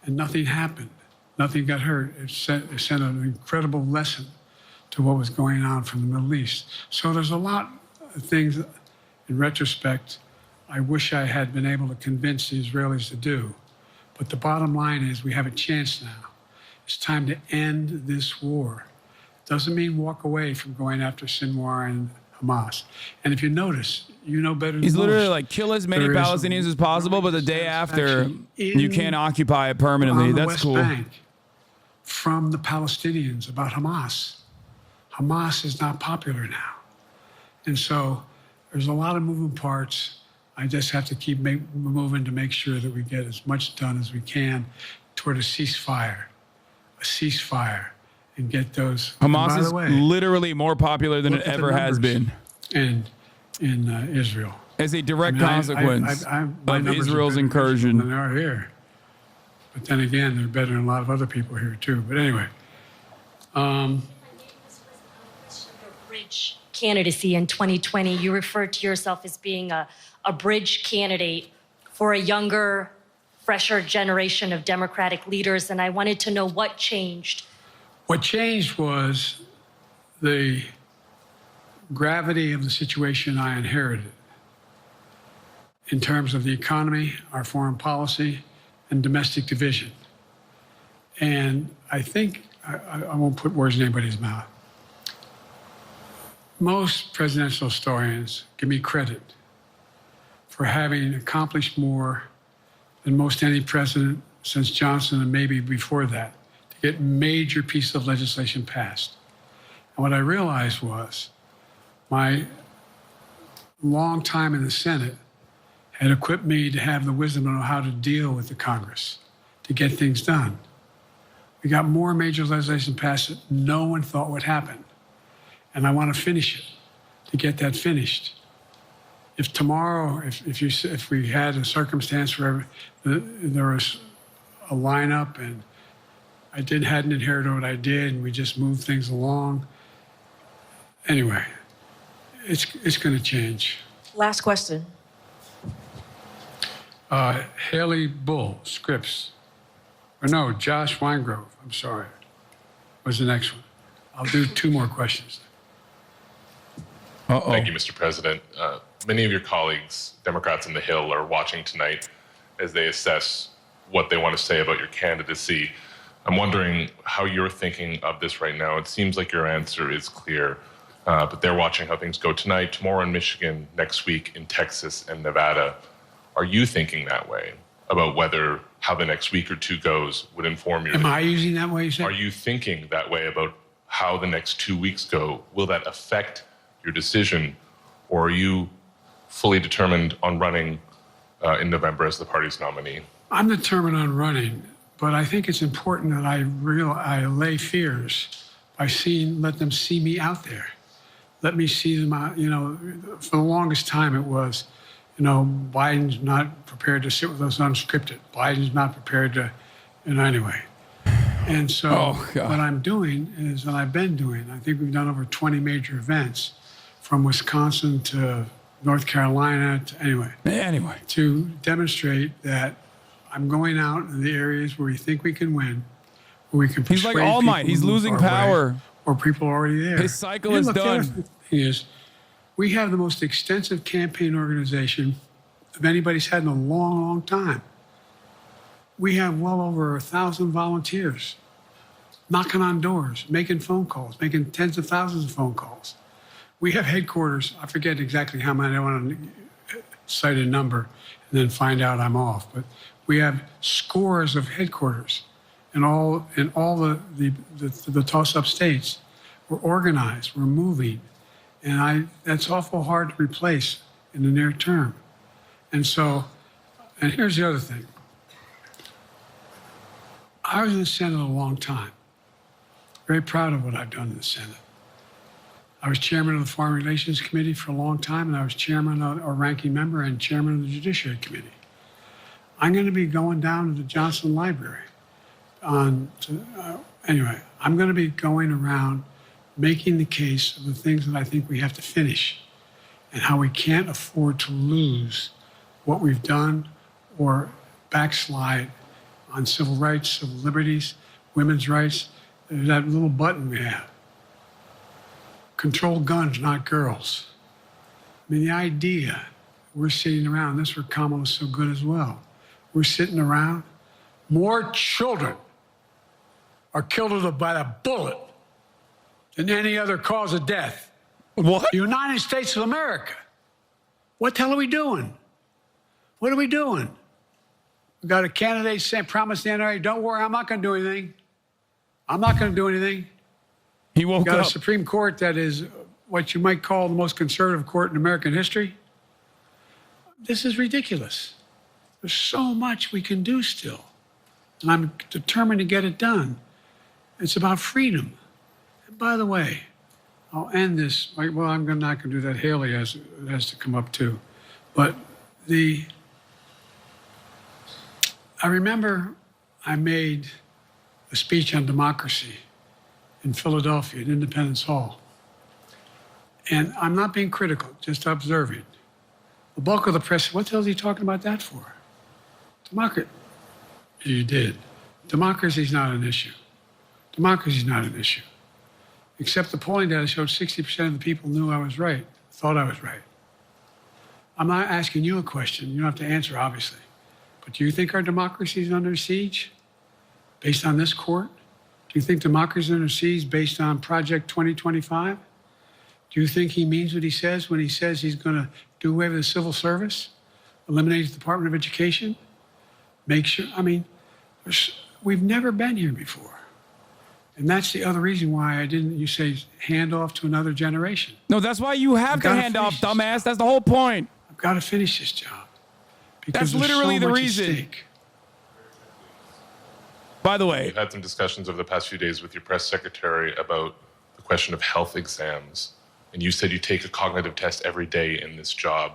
and nothing happened. Nothing got hurt. It sent an incredible lesson to what was going on from the Middle East. So there's a lot of things, in retrospect, I wish I had been able to convince the Israelis to do. But the bottom line is we have a chance now. It's time to end this war. Doesn't mean walk away from going after Sinwar and Hamas. And if you notice, you know better than He's literally most, like, kill as many there is Palestinians as possible, but the day after, satisfaction you can't occupy it permanently. on the That's West cool. Bank from the Palestinians about Hamas. Hamas is not popular now. And so there's a lot of moving parts. I just have to keep moving to make sure that we get as much done as we can toward a ceasefire, and get those. Hamas is literally more popular than it ever has been. In Israel. As a direct consequence of Israel's incursion. Than they are here. But then again, they're better than a lot of other people here too. But anyway. Bridge candidacy in 2020, you referred to yourself as being a bridge candidate for a younger, fresher generation of Democratic leaders, and I wanted to know what changed. What changed was the gravity of the situation I inherited in terms of the economy, our foreign policy, and domestic division. And I think, I won't put words in anybody's mouth. Most presidential historians give me credit for having accomplished more than most any president since Johnson and maybe before that to get major pieces of legislation passed. And what I realized was my long time in the Senate had equipped me to have the wisdom to know how to deal with the Congress, to get things done. We got more major legislation passed that no one thought would happen. And I want to finish it, to get that finished. If tomorrow, if we had a circumstance where there was a lineup and I hadn't inherited what I did and we just moved things along, anyway, it's going to change. Last question. Haley Bull, Scripps. Or no, Josh Weingrove, I'm sorry, was the next one. I'll do 2 more questions. Thank you, Mr. President. Many of your colleagues, Democrats on the Hill, are watching tonight as they assess what they want to say about your candidacy. I'm wondering how you're thinking of this right now. It seems like your answer is clear, but they're watching how things go tonight, tomorrow in Michigan, next week in Texas and Nevada. Are you thinking that way about how the next week or 2 goes would inform your... Am I using that way, you said? Are you thinking that way about how the next 2 weeks go? Will that affect your decision, or are you fully determined on running in November as the party's nominee? I'm determined on running, but I think it's important that I allay fears by let them see me out there. Let me see them out. For the longest time it was, Biden's not prepared to sit with us unscripted. Biden's not prepared to, anyway. And so what I'm doing is, and I've been doing, I think we've done over 20 major events from Wisconsin to North Carolina to, to demonstrate that I'm going out in the areas where we think we can win, where we can persuade He's like All Might. people He's to move losing our power. way, or people are already there. His cycle is look, done. The other thing is, we have the most extensive campaign organization of anybody's had in a long, long time. We have well over 1,000 volunteers knocking on doors, making phone calls, making tens of thousands of phone calls. We have headquarters. I forget exactly how many. I don't want to cite a number and then find out I'm off. But we have scores of headquarters in all the toss-up states. We're organized. We're moving, and that's awful hard to replace in the near term. And here's the other thing. I was in the Senate a long time. Very proud of what I've done in the Senate. I was chairman of the Foreign Relations Committee for a long time, and I was chairman or ranking member and chairman of the Judiciary Committee. I'm going to be going down to the Johnson Library. Anyway, I'm going to be going around making the case of the things that I think we have to finish and how we can't afford to lose what we've done or backslide on civil rights, civil liberties, women's rights. There's that little button we have. Control guns, not girls. I mean, the idea, we're sitting around, this is where Kamala's so good as well. We're sitting around, more children are killed by a bullet than any other cause of death. What? The United States of America. What the hell are we doing? What are we doing? We got a candidate saying, promise the NRA, don't worry, I'm not going to do anything. I'm not going to do anything. He woke We got up. a Supreme Court that is what you might call the most conservative court in American history. This is ridiculous. There's so much we can do still. And I'm determined to get it done. It's about freedom. And by the way, I'll end this. Well, I'm not going to do that. Haley has to come up too. But I remember I made a speech on democracy in Philadelphia at Independence Hall. And I'm not being critical, just observing. The bulk of the press, what the hell is he talking about that for? Democracy. You did. Democracy's not an issue. Democracy's not an issue. Except the polling data showed 60% of the people knew I was right, thought I was right. I'm not asking you a question. You don't have to answer, obviously. But do you think our democracy is under siege based on this court? Do you think democracy is under siege based on Project 2025? Do you think he means what he says when he says he's going to do away with the civil service, eliminate the Department of Education, make sure, we've never been here before. And that's the other reason why you say, hand off to another generation. No, that's why you have to hand off, dumbass. That's the whole point. I've got to finish this job. Because That's literally the reason. At stake. By the way, You've had some discussions over the past few days with your press secretary about the question of health exams. And you said you take a cognitive test every day in this job.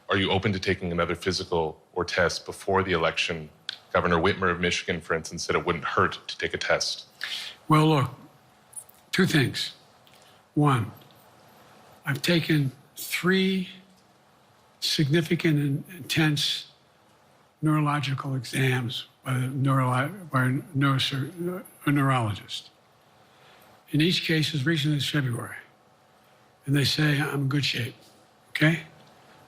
Are you open to taking another physical or test before the election? Governor Whitmer of Michigan, for instance, said it wouldn't hurt to take a test. Well, look, two things. One, I've taken 3 significant and intense neurological exams by a neurologist. In each case, as recently as February. And they say I'm in good shape, okay?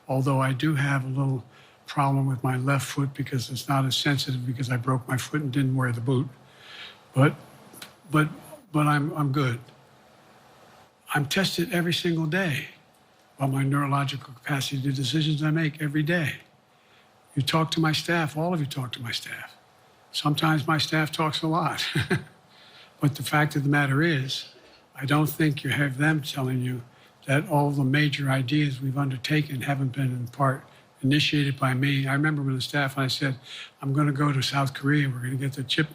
Although I do have a little problem with my left foot because it's not as sensitive because I broke my foot and didn't wear the boot. But I'm good. I'm tested every single day about my neurological capacity, the decisions I make every day. You talk to my staff, all of you talk to my staff. Sometimes my staff talks a lot. But the fact of the matter is, I don't think you have them telling you that all the major ideas we've undertaken haven't been in part initiated by me. I remember when the staff and I said, I'm going to go to South Korea. We're going to get the chip.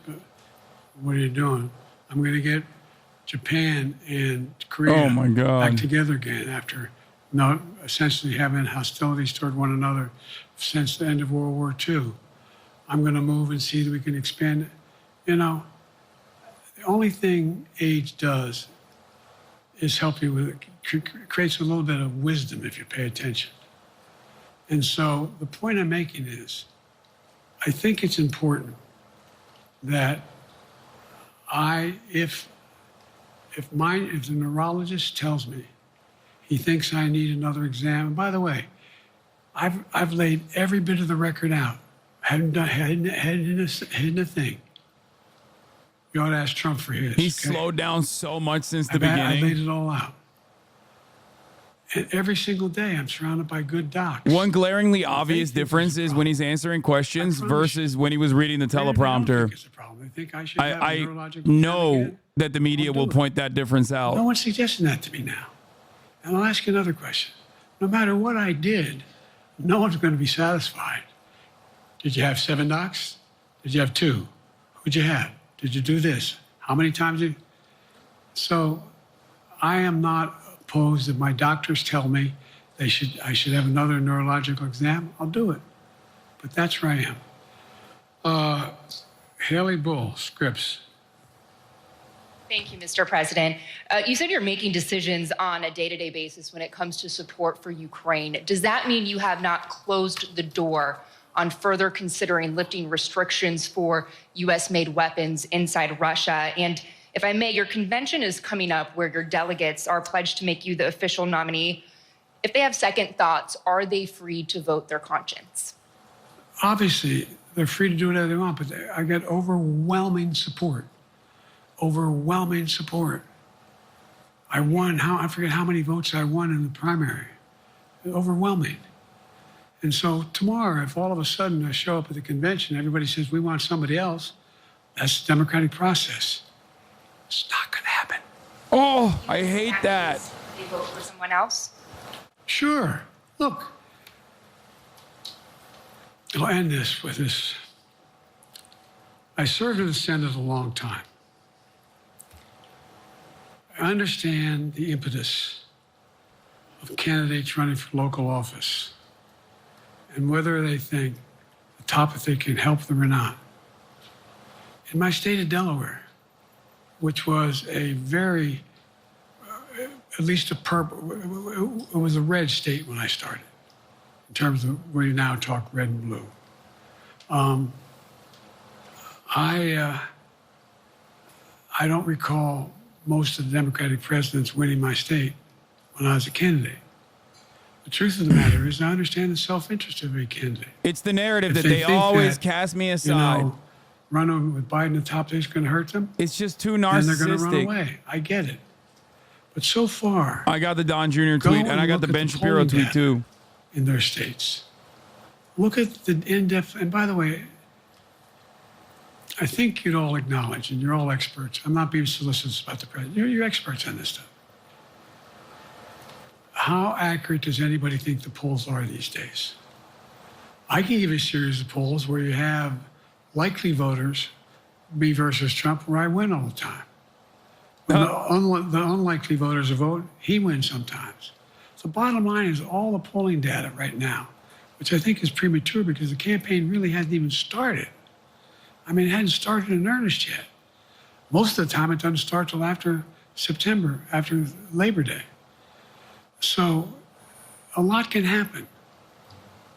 What are you doing? I'm going to get Japan and Korea back together again after essentially having hostilities toward one another since the end of World War II. I'm going to move and see that we can expand. The only thing age does is help you with it. Creates a little bit of wisdom if you pay attention. And so the point I'm making is, I think it's important that if the neurologist tells me he thinks I need another exam, and by the way, I've laid every bit of the record out. Hadn't hidden a thing. You ought to ask Trump for his. He's slowed down so much since the beginning. I laid it all out. And every single day, I'm surrounded by good docs. One glaringly obvious difference is when he's answering questions versus when he was reading the teleprompter. I know that the media will point that difference out. No one's suggesting that to me now. And I'll ask you another question. No matter what I did, no one's going to be satisfied. Did you have 7 docs? Did you have 2? Who'd you have? Did you do this? How many times did you? So I am not opposed if my doctors tell me I should have another neurological exam, I'll do it. But that's where I am. Haley Bull, Scripps. Thank you, Mr. President. You said you're making decisions on a day-to-day basis when it comes to support for Ukraine. Does that mean you have not closed the door on further considering lifting restrictions for U.S.-made weapons inside Russia? And if I may, your convention is coming up where your delegates are pledged to make you the official nominee. If they have second thoughts, are they free to vote their conscience? Obviously, they're free to do whatever they want, but I get overwhelming support overwhelming support. I won, I forget how many votes I won in the primary. Overwhelming. And so tomorrow, if all of a sudden I show up at the convention, everybody says, we want somebody else, that's the democratic process. It's not going to happen. Oh, I hate that. They vote for someone else? Sure. Look, I'll end this with this. I served in the Senate a long time. I understand the impetus of candidates running for local office and whether they think the topic they can help them or not. In my state of Delaware, which was a very, at least it was a red state when I started, in terms of where you now talk red and blue. I don't recall most of the Democratic presidents winning my state when I was a candidate. The truth of the matter is, I understand the self-interest of a candidate. It's the narrative If that they think always that, cast me aside. Running with Biden at the top is going to hurt them. It's just too And they're going to run narcissistic. away. I get it. But so far, I got the Don Jr. tweet, and I got the Ben Shapiro tweet too. In their states. Look at the in-depth, and by the way, I think you'd all acknowledge, and you're all experts. I'm not being solicitous about the president. You're experts on this stuff. How accurate does anybody think the polls are these days? I can give you a series of polls where you have likely voters, me versus Trump, where I win all the time. When the unlikely voters vote, he wins sometimes. So bottom line is all the polling data right now, which I think is premature because the campaign really hasn't even started. I mean, it hadn't started in earnest yet. Most of the time, it doesn't start till after September, after Labor Day. So a lot can happen.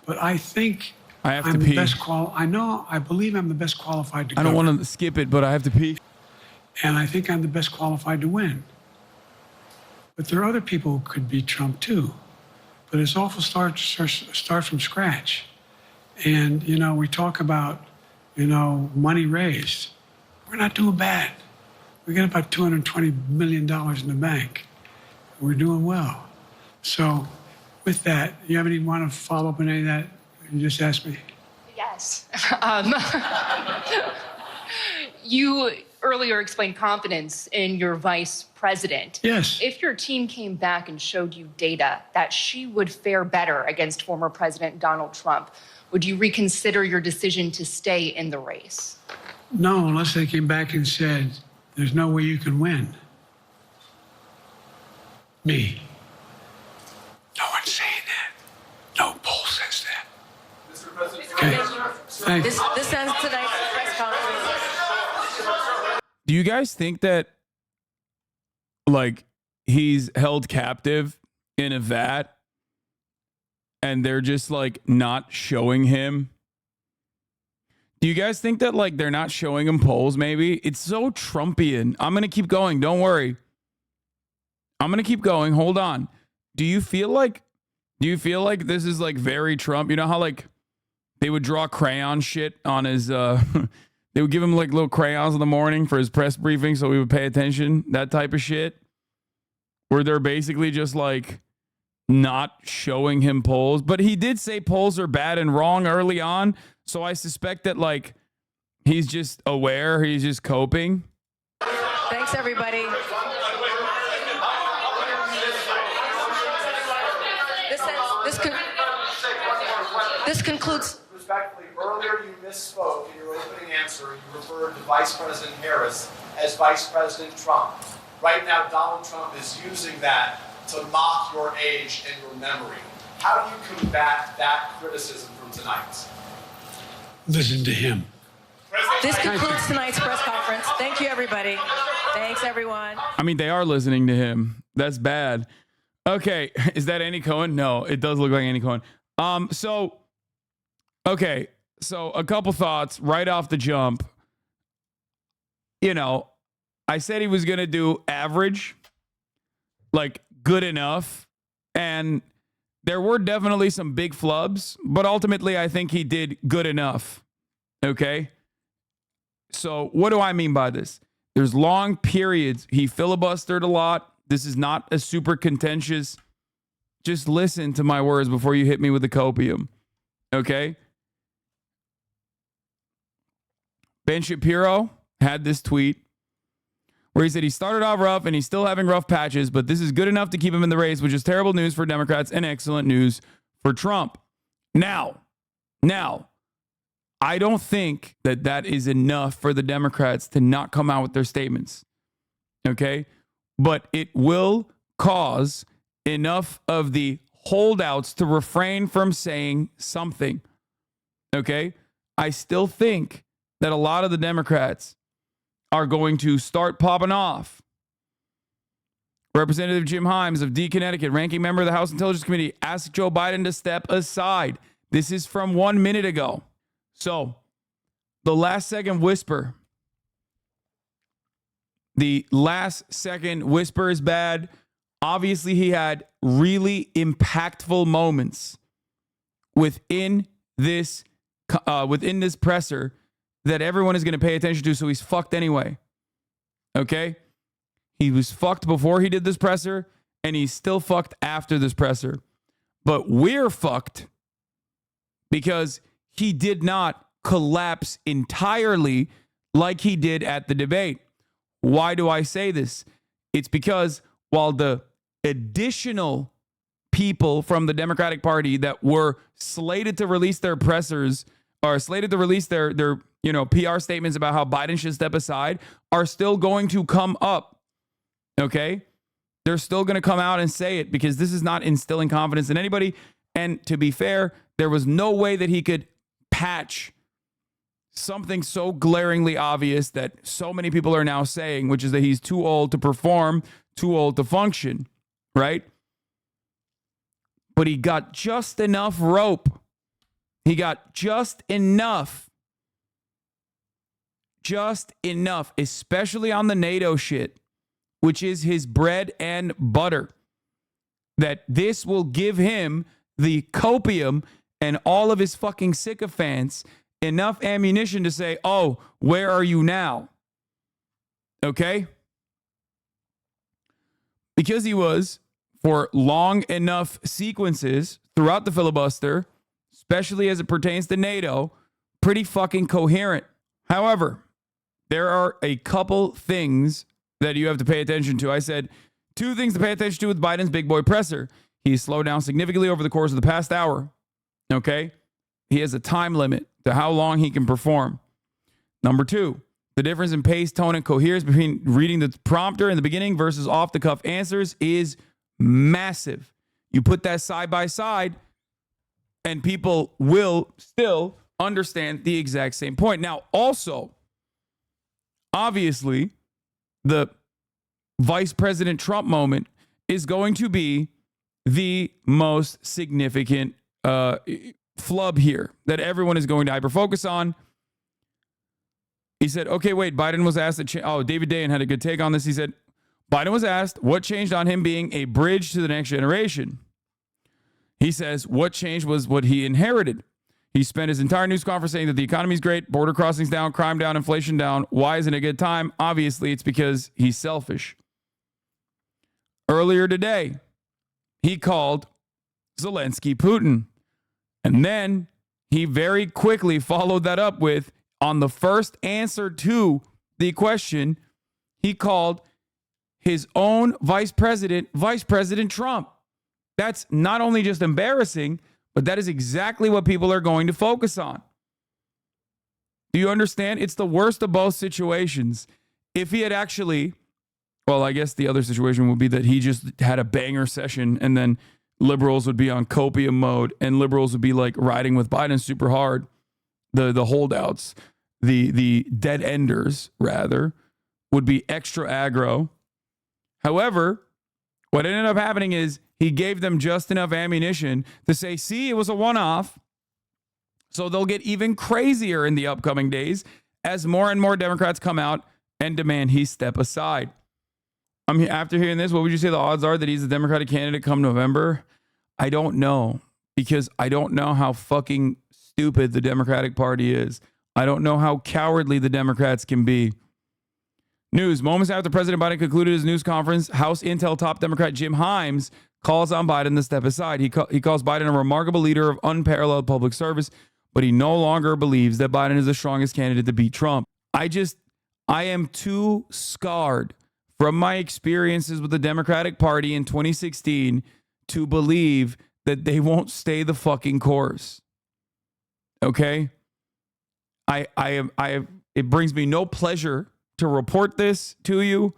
But I think I have to I'm pee. the best I believe I'm the best qualified to I don't govern. want to skip it, but I have to pee. And I think I'm the best qualified to win. But there are other people who could beat Trump too. But it's awful start from scratch. And, we talk about, money raised. We're not doing bad. We got about $220 million in the bank. We're doing well. So with that, you have any want to follow up on any of that you just asked me? Yes. You earlier explained confidence in your vice president. Yes. If your team came back and showed you data that she would fare better against former President Donald Trump, would you reconsider your decision to stay in the race? No, unless they came back and said, there's no way you can win. Me. No one's saying that. No poll says that. Mr. President, Okay. Thanks. This ends tonight's press conference. Do you guys think that, like, he's held captive in a vat and they're just, like, not showing him? Do you guys think that, like, they're not showing him polls maybe? It's so Trumpian. I'm going to keep going. Don't worry. I'm going to keep going. Hold on. Do you feel like this is, like, very Trump? You know how, like, they would draw crayon shit on his, they would give him like little crayons in the morning for his press briefing so he would pay attention, that type of shit, where they're basically just like not showing him polls. But he did say polls are bad and wrong early on. So I suspect that like he's just aware, he's just coping. Thanks, everybody. This concludes. respectfully, earlier you misspoke in your opening answer. You referred to Vice President Harris as Vice President Trump. Right now, Donald Trump is using that to mock your age and your memory. How do you combat that criticism from tonight? Listen to him. This concludes tonight's press conference. Thank you, everybody. Thanks, everyone. I mean, they are listening to him. That's bad. Okay. Is that Andy Cohen? No, it does look like Andy Cohen. Okay, so a couple thoughts right off the jump. I said he was going to do average, like good enough, and there were definitely some big flubs, but ultimately I think he did good enough, okay? So what do I mean by this? There's long periods. He filibustered a lot. This is not a super contentious. Just listen to my words before you hit me with the copium. Okay? Ben Shapiro had this tweet where he said he started off rough and he's still having rough patches, but this is good enough to keep him in the race, which is terrible news for Democrats and excellent news for Trump. Now, I don't think that is enough for the Democrats to not come out with their statements. Okay? But it will cause enough of the holdouts to refrain from saying something. Okay? I still think that a lot of the Democrats are going to start popping off. Representative Jim Himes of D. Connecticut, ranking member of the House Intelligence Committee, asked Joe Biden to step aside. This is from 1 minute ago. So, the last second whisper. The last second whisper is bad. Obviously, he had really impactful moments within this presser that everyone is going to pay attention to, so he's fucked anyway. Okay? He was fucked before he did this presser, and he's still fucked after this presser. But we're fucked because he did not collapse entirely like he did at the debate. Why do I say this? It's because while the additional people from the Democratic Party that were slated to release their pressers or slated to release their PR statements about how Biden should step aside are still going to come up. Okay? They're still going to come out and say it because this is not instilling confidence in anybody. And to be fair, there was no way that he could patch something so glaringly obvious that so many people are now saying, which is that he's too old to perform, too old to function, right? But he got just enough rope. He got just enough, especially on the NATO shit, which is his bread and butter, that this will give him the copium and all of his fucking sycophants enough ammunition to say, oh, where are you now? Okay? Because he was, for long enough sequences throughout the filibuster, especially as it pertains to NATO, pretty fucking coherent. However, there are a couple things that you have to pay attention to. I said 2 things to pay attention to with Biden's big boy presser. He slowed down significantly over the course of the past hour. Okay? He has a time limit to how long he can perform. Number 2, the difference in pace, tone, and coherence between reading the prompter in the beginning versus off-the-cuff answers is massive. You put that side by side, and people will still understand the exact same point. Now, also, obviously, the Vice President Trump moment is going to be the most significant flub here that everyone is going to hyper-focus on. He said, okay, wait, Biden was asked, David Dayen had a good take on this. He said, Biden was asked what changed on him being a bridge to the next generation. He says, what changed was what he inherited. He spent his entire news conference saying that the economy's great, border crossings down, crime down, inflation down. Why isn't it a good time? Obviously, it's because he's selfish. Earlier today, he called Zelensky Putin. And then he very quickly followed that up with, on the first answer to the question, he called his own vice president Trump. That's not only just embarrassing, but that is exactly what people are going to focus on. Do you understand? It's the worst of both situations. If he had actually, well, I guess the other situation would be that he just had a banger session and then liberals would be on copium mode and liberals would be like riding with Biden super hard. The holdouts, the dead enders, rather, would be extra aggro. However, what ended up happening is he gave them just enough ammunition to say, see, it was a one-off. So they'll get even crazier in the upcoming days as more and more Democrats come out and demand he step aside. After hearing this, what would you say the odds are that he's the Democratic candidate come November? I don't know, because I don't know how fucking stupid the Democratic Party is. I don't know how cowardly the Democrats can be. News. Moments after President Biden concluded his news conference, House Intel top Democrat Jim Himes calls on Biden to step aside. He calls Biden a remarkable leader of unparalleled public service, but he no longer believes that Biden is the strongest candidate to beat Trump. I am too scarred from my experiences with the Democratic Party in 2016 to believe that they won't stay the fucking course. Okay? It brings me no pleasure to report this to you,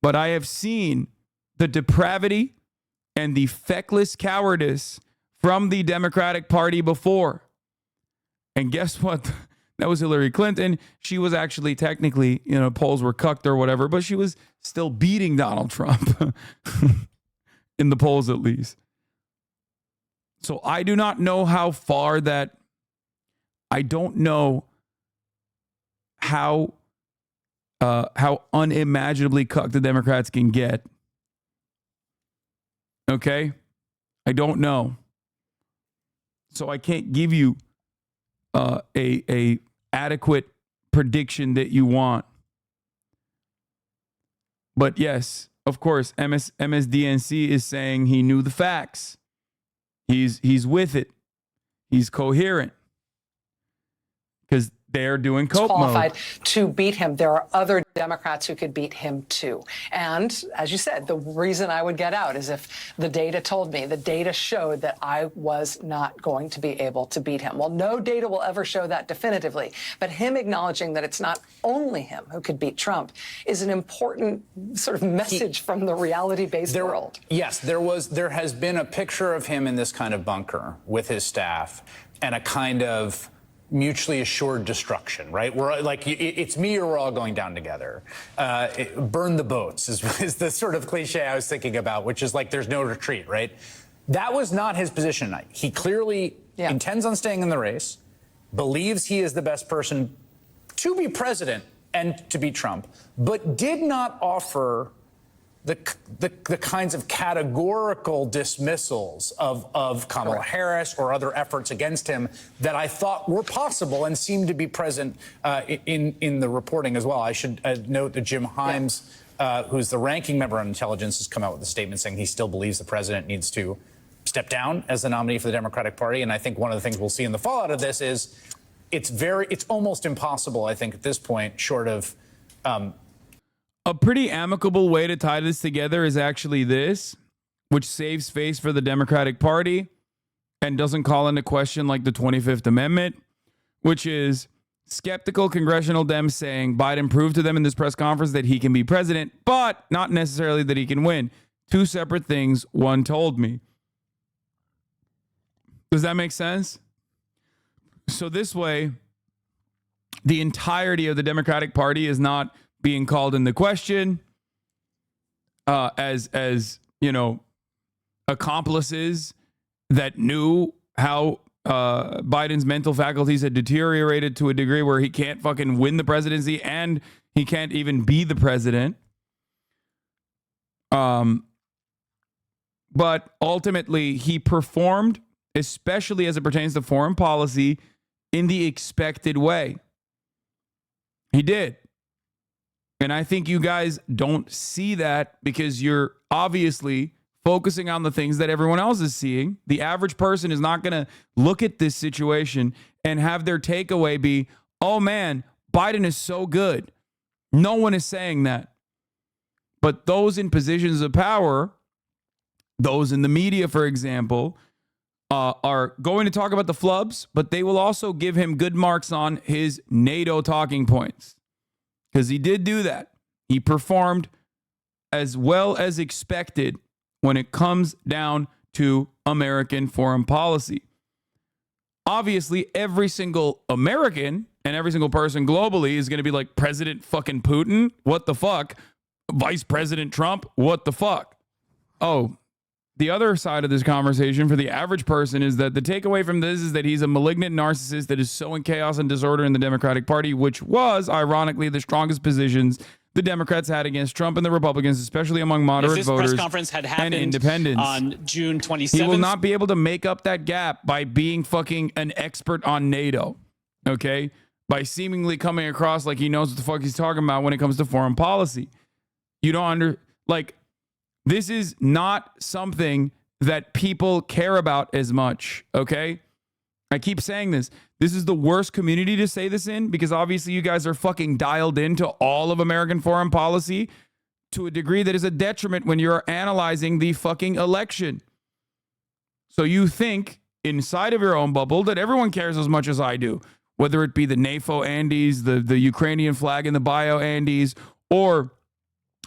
but I have seen the depravity and the feckless cowardice from the Democratic Party before. And guess what? That was Hillary Clinton. She was actually technically, polls were cucked or whatever, but she was still beating Donald Trump in the polls at least. So I do not know how far that, I don't know how unimaginably cucked the Democrats can get. Okay? I don't know. So I can't give you a adequate prediction that you want. But yes, of course, MSDNC is saying he knew the facts. He's with it. He's coherent. Because they're doing cope qualified mode. To beat him. There are other Democrats who could beat him too. And as you said, the reason I would get out is if the data told me, the data showed that I was not going to be able to beat him. Well, no data will ever show that definitively, but him acknowledging that it's not only him who could beat Trump is an important sort of message from the reality-based world. Yes, there has been a picture of him in this kind of bunker with his staff and a kind of mutually assured destruction, right? We're like, it's me or we're all going down together. Burn the boats is the sort of cliche I was thinking about, which is like there's no retreat, right? That was not his position tonight. He clearly intends on staying in the race, believes he is the best person to be president and to beat Trump, but did not offer the kinds of categorical dismissals of Kamala Harris or other efforts against him that I thought were possible and seemed to be present in the reporting as well. I should note that Jim Himes, who's the ranking member on intelligence, has come out with a statement saying he still believes the president needs to step down as the nominee for the Democratic Party. And I think one of the things we'll see in the fallout of this is it's almost impossible, I think, at this point, short of a pretty amicable way to tie this together is actually this, which saves face for the Democratic Party and doesn't call into question like the 25th Amendment, which is skeptical congressional Dems saying Biden proved to them in this press conference that he can be president, but not necessarily that he can win. Two separate things, one told me. Does that make sense? So this way, the entirety of the Democratic Party is not being called into question as accomplices that knew how Biden's mental faculties had deteriorated to a degree where he can't fucking win the presidency and he can't even be the president. But ultimately, he performed, especially as it pertains to foreign policy, in the expected way. He did. And I think you guys don't see that because you're obviously focusing on the things that everyone else is seeing. The average person is not going to look at this situation and have their takeaway be, oh man, Biden is so good. No one is saying that. But those in positions of power, those in the media, for example, are going to talk about the flubs, but they will also give him good marks on his NATO talking points. Because he did do that. He performed as well as expected when it comes down to American foreign policy. Obviously, every single American and every single person globally is going to be like, President fucking Putin? What the fuck? Vice President Trump? What the fuck? Oh, the other side of this conversation for the average person is that the takeaway from this is that he's a malignant narcissist that is sowing chaos and disorder in the Democratic Party, which was, ironically, the strongest positions the Democrats had against Trump and the Republicans, especially among moderate voters press conference had and independents. On June 27th. He will not be able to make up that gap by being fucking an expert on NATO. Okay? by seemingly coming across like he knows what the fuck he's talking about when it comes to foreign policy. You don't this is not something that people care about as much, okay? I keep saying this. This is the worst community to say this in because obviously you guys are fucking dialed into all of American foreign policy to a degree that is a detriment when you're analyzing the fucking election. So you think inside of your own bubble that everyone cares as much as I do, whether it be the NAFO Andes, the Ukrainian flag in the bio Andes, or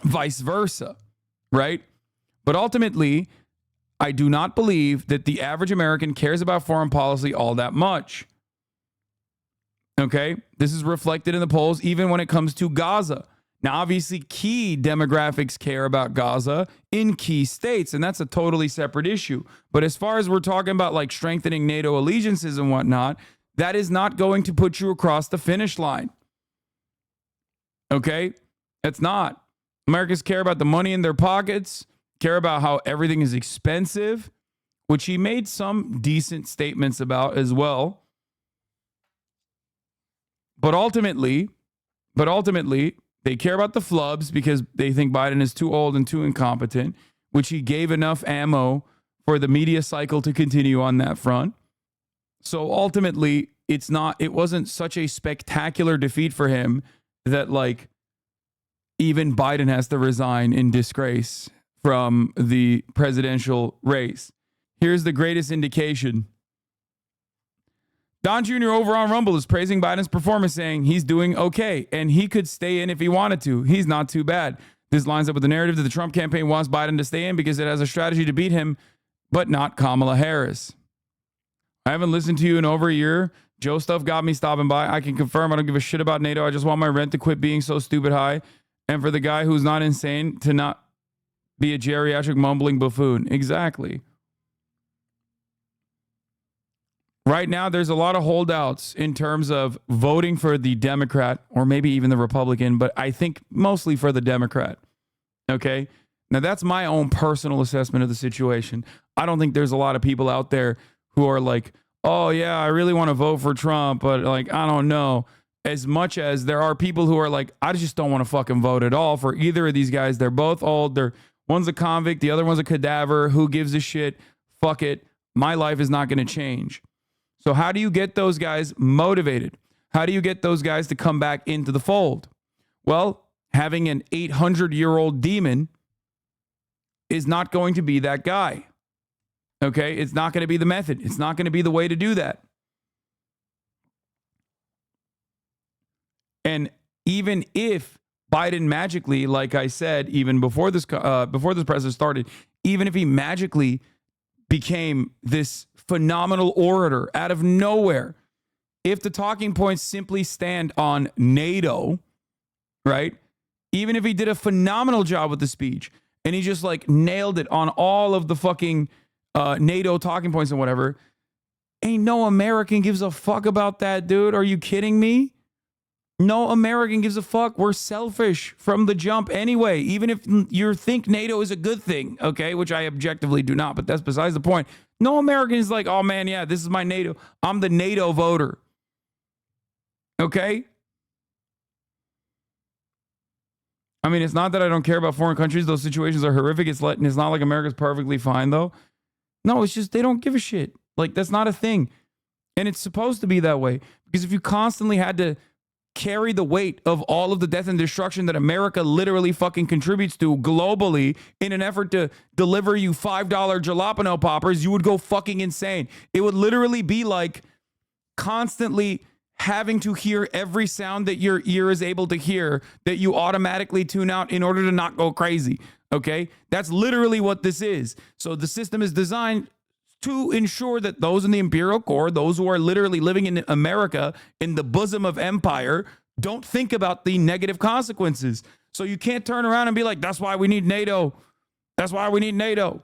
vice versa, right? But ultimately, I do not believe that the average American cares about foreign policy all that much. Okay? This is reflected in the polls even when it comes to Gaza. Now, obviously, key demographics care about Gaza in key states, and that's a totally separate issue. But as far as we're talking about like strengthening NATO allegiances and whatnot, that is not going to put you across the finish line. Okay? It's not. Americans care about the money in their pockets, care about how everything is expensive, which he made some decent statements about as well. But ultimately, they care about the flubs because they think Biden is too old and too incompetent, which he gave enough ammo for the media cycle to continue on that front. So ultimately, it wasn't such a spectacular defeat for him that like even Biden has to resign in disgrace from the presidential race. Here's the greatest indication. Don Jr. over on Rumble is praising Biden's performance, saying he's doing okay, and he could stay in if he wanted to. He's not too bad. This lines up with the narrative that the Trump campaign wants Biden to stay in because it has a strategy to beat him, but not Kamala Harris. I haven't listened to you in over a year. Joe stuff got me stopping by. I can confirm I don't give a shit about NATO. I just want my rent to quit being so stupid high, and for the guy who's not insane to not be a geriatric mumbling buffoon. Exactly. Right now, there's a lot of holdouts in terms of voting for the Democrat or maybe even the Republican, but I think mostly for the Democrat. Okay? Now, that's my own personal assessment of the situation. I don't think there's a lot of people out there who are like, oh, yeah, I really want to vote for Trump, but like, I don't know. As much as there are people who are like, I just don't want to fucking vote at all for either of these guys. They're both old. One's a convict. The other one's a cadaver. Who gives a shit? Fuck it. My life is not going to change. So how do you get those guys motivated? How do you get those guys to come back into the fold? Well, having an 800-year-old demon is not going to be that guy. Okay? It's not going to be the method. It's not going to be the way to do that. And even if Biden magically, like I said, even before this president started, even if he magically became this phenomenal orator out of nowhere, if the talking points simply stand on NATO, right? Even if he did a phenomenal job with the speech and he just like nailed it on all of the fucking NATO talking points and whatever, ain't no American gives a fuck about that, dude. Are you kidding me? No American gives a fuck. We're selfish from the jump anyway, even if you think NATO is a good thing, okay, which I objectively do not, but that's besides the point. No American is like, oh man, yeah, this is my NATO. I'm the NATO voter. Okay? I mean, it's not that I don't care about foreign countries. Those situations are horrific. It's not like America's perfectly fine, though. No, it's just they don't give a shit. Like, that's not a thing. And it's supposed to be that way. Because if you constantly had to carry the weight of all of the death and destruction that America literally fucking contributes to globally in an effort to deliver you $5 jalapeno poppers, you would go fucking insane. It would literally be like constantly having to hear every sound that your ear is able to hear that you automatically tune out in order to not go crazy. Okay? That's literally what this is. So the system is designed to ensure that those in the imperial core, those who are literally living in America in the bosom of empire, don't think about the negative consequences. So you can't turn around and be like, that's why we need NATO. That's why we need NATO.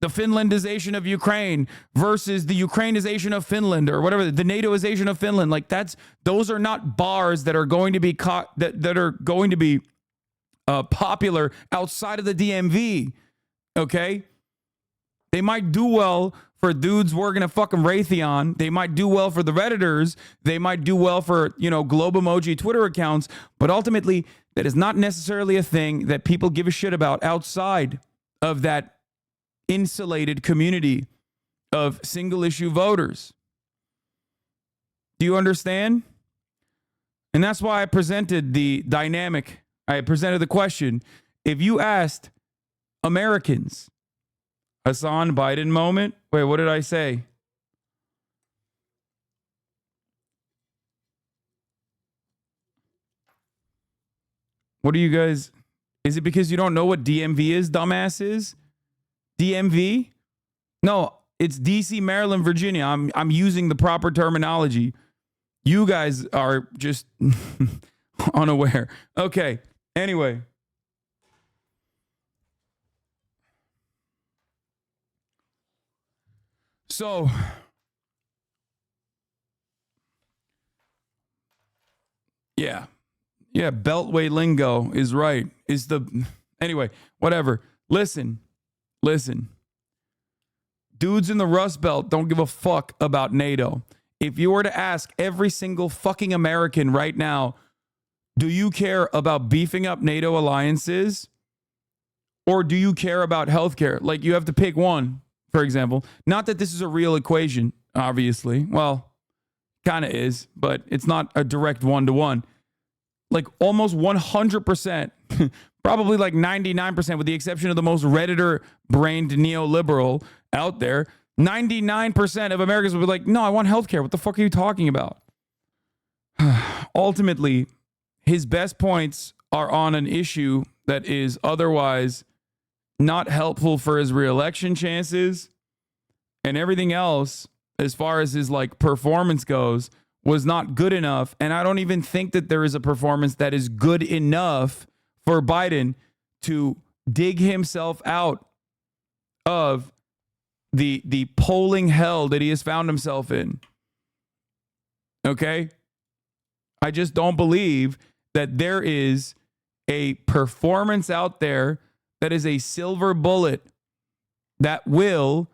The Finlandization of Ukraine versus the Ukrainization of Finland or whatever, the NATOization of Finland. Like those are not bars that are going to be that are going to be popular outside of the DMV. Okay. They might do well for dudes working at fucking Raytheon. They might do well for the Redditors. They might do well for, Globe emoji Twitter accounts. But ultimately, that is not necessarily a thing that people give a shit about outside of that insulated community of single issue voters. Do you understand? And that's why I presented the dynamic. I presented the question. If you asked Americans, Hasan Biden moment. Wait, what did I say? What are you guys? Is it because you don't know what DMV is, dumbasses? DMV? No, it's DC, Maryland, Virginia. I'm using the proper terminology. You guys are just unaware. Okay. Anyway. So, yeah, Beltway lingo is right. Anyway, whatever. Listen. Dudes in the Rust Belt don't give a fuck about NATO. If you were to ask every single fucking American right now, do you care about beefing up NATO alliances? Or do you care about healthcare? Like, you have to pick one. For example, not that this is a real equation, obviously. Well, kind of is, but it's not a direct one-to-one. Like almost 100%, probably like 99%, with the exception of the most Redditor-brained neoliberal out there, 99% of Americans will be like, no, I want healthcare. What the fuck are you talking about? Ultimately, his best points are on an issue that is otherwise not helpful for his reelection chances, and everything else, as far as his performance goes, was not good enough. And I don't even think that there is a performance that is good enough for Biden to dig himself out of the polling hell that he has found himself in. Okay? I just don't believe that there is a performance out there that is a silver bullet that will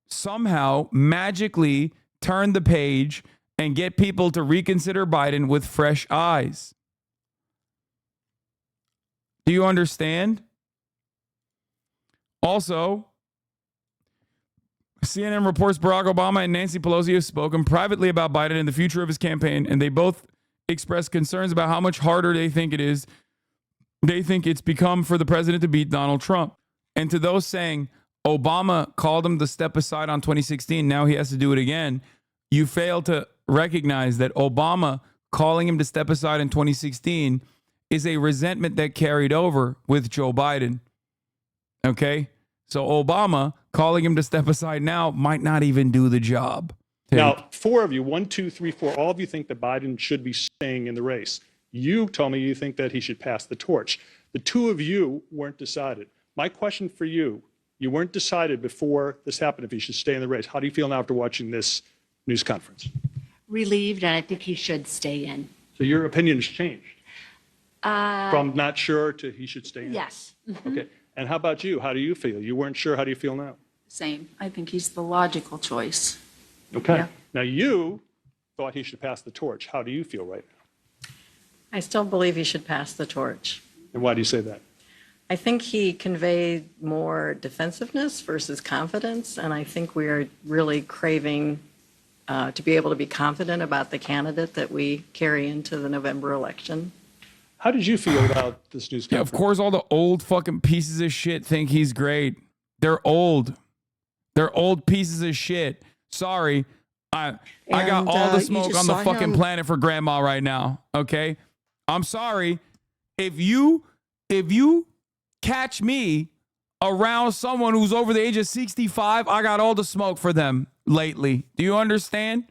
somehow magically turn the page and get people to reconsider Biden with fresh eyes. Do you understand? Also, CNN reports Barack Obama and Nancy Pelosi have spoken privately about Biden and the future of his campaign, and they both expressed concerns about how much harder they think it is. They think it's become for the president to beat Donald Trump. And to those saying Obama called him to step aside on 2016, now he has to do it again, you fail to recognize that Obama calling him to step aside in 2016 is a resentment that carried over with Joe Biden. Okay? So Obama calling him to step aside now might not even do the job. Now, four of you, 1, 2, 3, 4, all of you think that Biden should be staying in the race. You told me you think that he should pass the torch. The two of you weren't decided. My question for you, you weren't decided before this happened if he should stay in the race. How do you feel now after watching this news conference? Relieved, and I think he should stay in. So your opinion has changed from not sure to he should stay in? Yes. Okay. And how about you? How do you feel? You weren't sure. How do you feel now? Same. I think he's the logical choice. Okay. Yeah. Now you thought he should pass the torch. How do you feel right now? I still believe he should pass the torch. And why do you say that? I think he conveyed more defensiveness versus confidence, and I think we are really craving to be able to be confident about the candidate that we carry into the November election. How did you feel about this news conference? Yeah, of course, all the old fucking pieces of shit think he's great. They're old. They're old pieces of shit. Sorry. I got all the smoke on the fucking planet for grandma right now. Okay? I'm sorry. If you catch me around someone who's over the age of 65, I got all the smoke for them lately. Do you understand?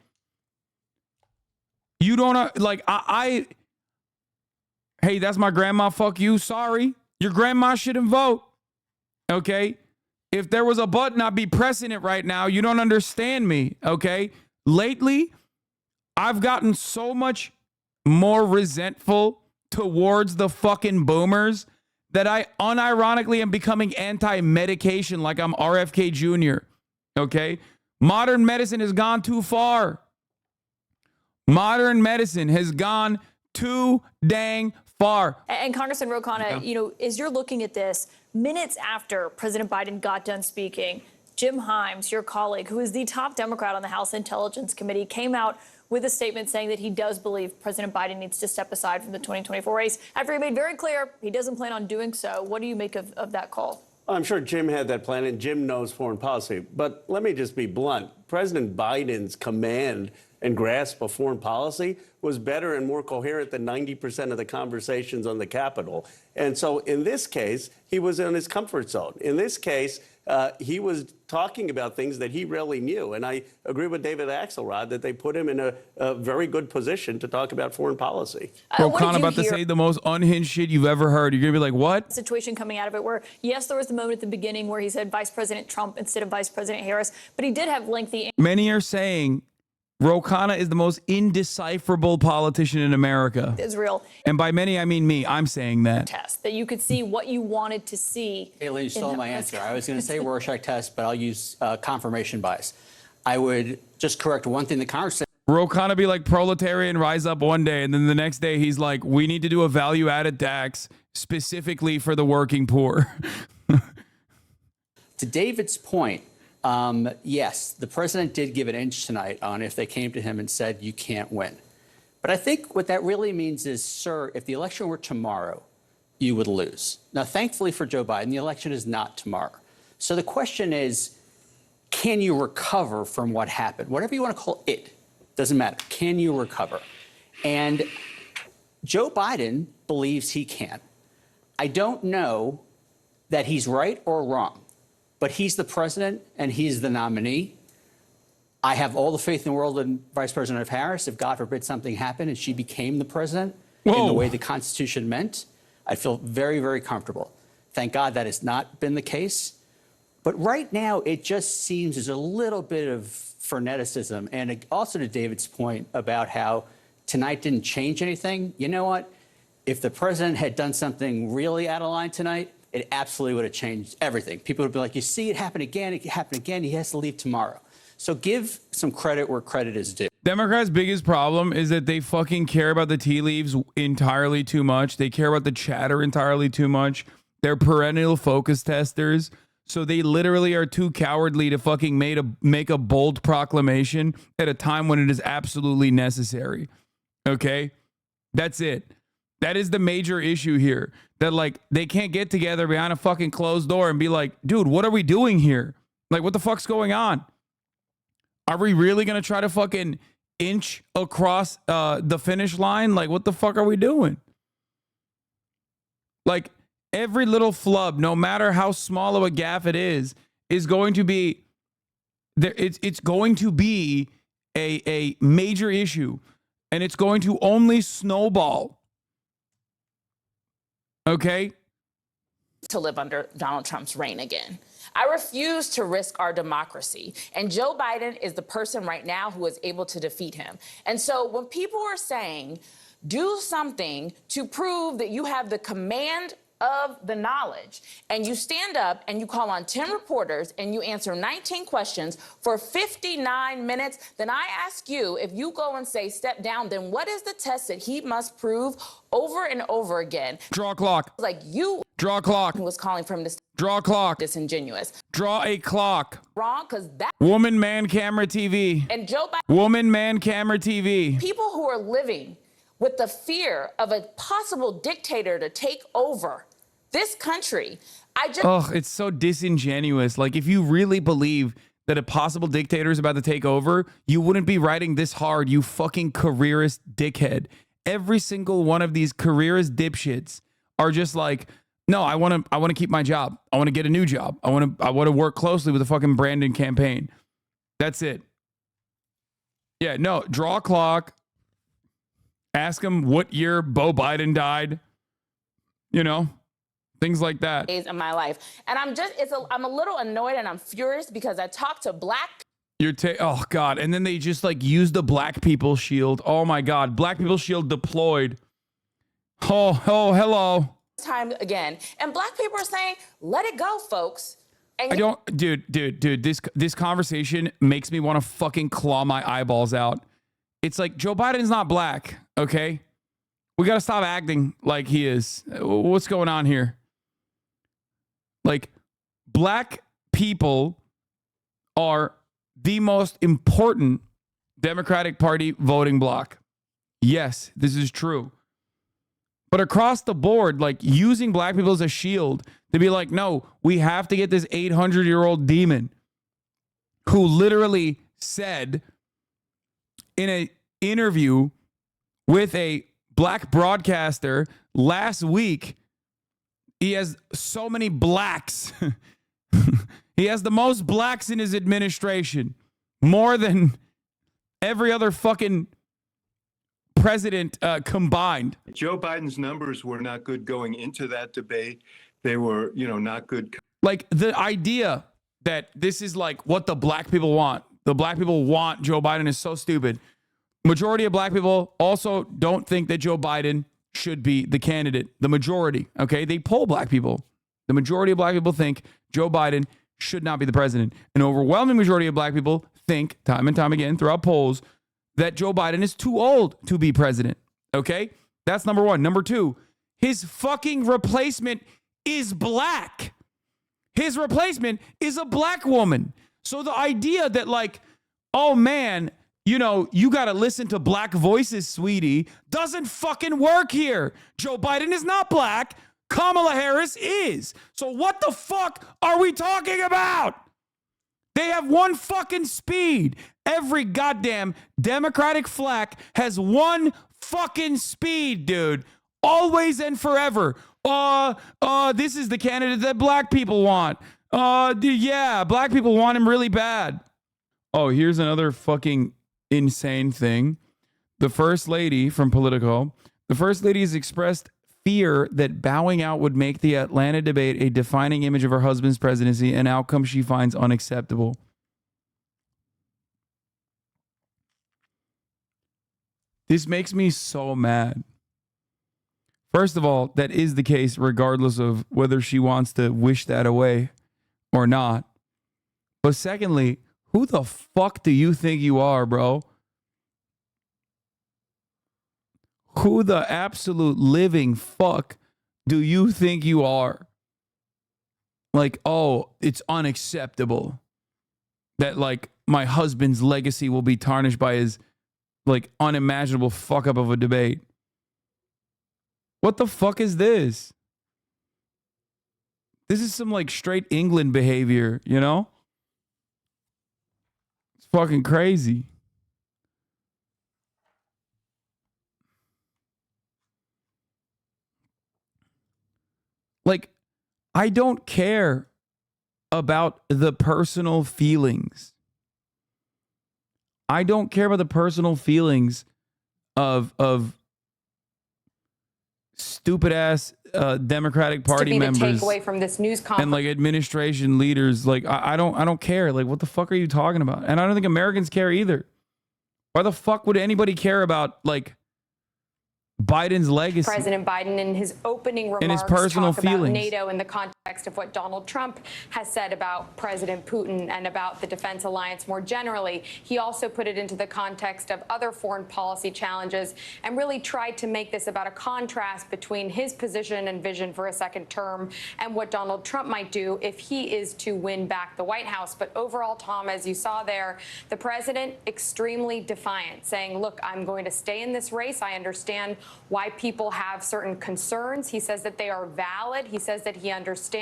You don't like hey, that's my grandma. Fuck you. Sorry. Your grandma shouldn't vote. Okay? If there was a button, I'd be pressing it right now. You don't understand me. Okay? Lately, I've gotten so much more resentful towards the fucking boomers that I unironically am becoming anti-medication like I'm RFK Jr. Okay? Modern medicine has gone too far. Modern medicine has gone too dang far. And Congressman Ro Khanna, you know, as you're looking at this, minutes after President Biden got done speaking, Jim Himes, your colleague, who is the top Democrat on the House Intelligence Committee, came out with a statement saying that he does believe President Biden needs to step aside from the 2024 race after he made very clear he doesn't plan on doing so. What do you make of that call? I'm sure Jim had that plan, and Jim knows foreign policy. But let me just be blunt. President Biden's command and grasp of foreign policy was better and more coherent than 90% of the conversations on the Capitol. And so in this case, he was in his comfort zone. In this case, he was talking about things that he really knew. And I agree with David Axelrod that they put him in a very good position to talk about foreign policy. Ro Khanna about to say the most unhinged shit you've ever heard. You're going to be like, what? Situation coming out of it where, yes, there was the moment at the beginning where he said Vice President Trump instead of Vice President Harris, but he did have lengthy. Many are saying Ro Khanna is the most indecipherable politician in America. Israel. And by many, I mean me. I'm saying that. Test that you could see what you wanted to see. Caitlin, you stole my answer. I was going to say Rorschach test, but I'll use confirmation bias. I would just correct one thing the Congress said. Ro Khanna be like proletarian rise up one day, and then the next day he's like, we need to do a value-added tax specifically for the working poor. To David's point, yes, the president did give an inch tonight on if they came to him and said, you can't win. But I think what that really means is, sir, if the election were tomorrow, you would lose. Now, thankfully for Joe Biden, the election is not tomorrow. So the question is, can you recover from what happened? Whatever you want to call it, doesn't matter. Can you recover? And Joe Biden believes he can. I don't know that he's right or wrong, but he's the president and he's the nominee. I have all the faith in the world in Vice President Harris. If God forbid something happened and she became the president in the way the Constitution meant, I feel very, very comfortable. Thank God that has not been the case. But right now, it just seems there's a little bit of freneticism. And also to David's point about how tonight didn't change anything. You know what? If the president had done something really out of line tonight, it absolutely would have changed everything. People would be like, you see, it happened again, he has to leave tomorrow. So give some credit where credit is due. Democrats' biggest problem is that they fucking care about the tea leaves entirely too much. They care about the chatter entirely too much. They're perennial focus testers. So they literally are too cowardly to fucking make a bold proclamation at a time when it is absolutely necessary. Okay? That's it. That is the major issue here. That, like, they can't get together behind a fucking closed door and be like, dude, what are we doing here? Like, what the fuck's going on? Are we really going to try to fucking inch across the finish line? Like, what the fuck are we doing? Like, every little flub, no matter how small of a gaffe it is going to be there. It's going to be a major issue, and it's going to only snowball. Okay? To live under Donald Trump's reign again. I refuse to risk our democracy. And Joe Biden is the person right now who is able to defeat him. And so when people are saying, do something to prove that you have the command of the knowledge, and you stand up and you call on 10 reporters and you answer 19 questions for 59 minutes, then I ask you, if you go and say step down, then what is the test that he must prove over and over again? Draw a clock. Like you. Draw a clock. Was calling from this. Draw a clock. Disingenuous. Draw a clock. Wrong, because that. Woman, man, camera, TV. And Joe Biden. Woman, man, camera, TV. People who are living with the fear of a possible dictator to take over this country. Oh, it's so disingenuous. Like, if you really believe that a possible dictator is about to take over, you wouldn't be writing this hard, you fucking careerist dickhead. Every single one of these careerist dipshits are just like, no, I want to keep my job. I want to get a new job. I want to work closely with the fucking Brandon campaign. That's it. Yeah, no, draw a clock. Ask him what year Beau Biden died. You know? Things like that. Days in my life. And I'm a little annoyed and I'm furious because I talked to black. Oh God. And then they just like use the black people shield. Oh my God. Black people shield deployed. Oh, hello. Time again. And black people are saying, let it go, folks. I don't, dude. This conversation makes me want to fucking claw my eyeballs out. It's like Joe Biden's not black, okay? We got to stop acting like he is. What's going on here? Like, black people are the most important Democratic Party voting bloc. Yes, this is true. But across the board, like using black people as a shield to be like, no, we have to get this 800-year-old demon who literally said in an interview with a black broadcaster last week, he has so many blacks. He has the most blacks in his administration, more than every other fucking president combined. Joe Biden's numbers were not good going into that debate. They were, not good. Like the idea that this is like what the black people want. The black people want Joe Biden is so stupid. Majority of black people also don't think that Joe Biden should be the candidate. The majority, okay? They poll black people. The majority of black people think Joe Biden should not be the president. An overwhelming majority of black people think, time and time again, throughout polls, that Joe Biden is too old to be president, okay? That's number one. Number two, his fucking replacement is black. His replacement is a black woman. So the idea that like, oh man, you got to listen to black voices, sweetie, doesn't fucking work here. Joe Biden is not black. Kamala Harris is. So what the fuck are we talking about? They have one fucking speed. Every goddamn Democratic flack has one fucking speed, dude. Always and forever. This is the candidate that black people want. Yeah, black people want him really bad. Oh, here's another fucking insane thing. The first lady from Politico, the first lady has expressed fear that bowing out would make the Atlanta debate a defining image of her husband's presidency, an outcome she finds unacceptable. This makes me so mad. First of all, that is the case regardless of whether she wants to wish that away or not. But secondly, who the fuck do you think you are, bro? Who the absolute living fuck do you think you are? Like, oh, it's unacceptable that like my husband's legacy will be tarnished by his like unimaginable fuck up of a debate. What the fuck is this? This is some like straight England behavior, It's fucking crazy. Like, I don't care about the personal feelings. I don't care about the personal feelings of stupid ass Democratic Party members takeaway from this news conference and like administration leaders. Like I don't care. Like what the fuck are you talking about? And I don't think Americans care either. Why the fuck would anybody care about like Biden's legacy? President Biden, in his opening remarks, in his personal talk about feelings. NATO in the context of what Donald Trump has said about President Putin and about the defense alliance more generally. He also put it into the context of other foreign policy challenges and really tried to make this about a contrast between his position and vision for a second term and what Donald Trump might do if he is to win back the White House. But overall, Tom, as you saw there, the president extremely defiant, saying, look, I'm going to stay in this race. I understand why people have certain concerns. He says that they are valid. He says that he understands.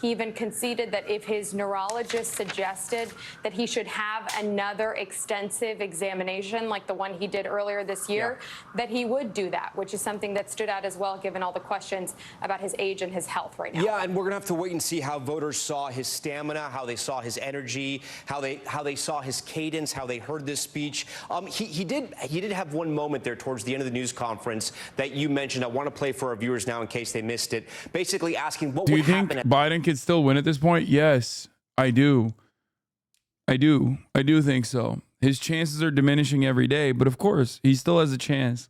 He even conceded that if his neurologist suggested that he should have another extensive examination like the one he did earlier this year, that he would do that, which is something that stood out as well, given all the questions about his age and his health right now. Yeah, and we're going to have to wait and see how voters saw his stamina, how they saw his energy, how they saw his cadence, how they heard this speech. He did have one moment there towards the end of the news conference that you mentioned. I want to play for our viewers now in case they missed it. Basically asking what would happen. Do you think Biden could still win at this point? Yes, I do. I do think so. His chances are diminishing every day, but of course, he still has a chance.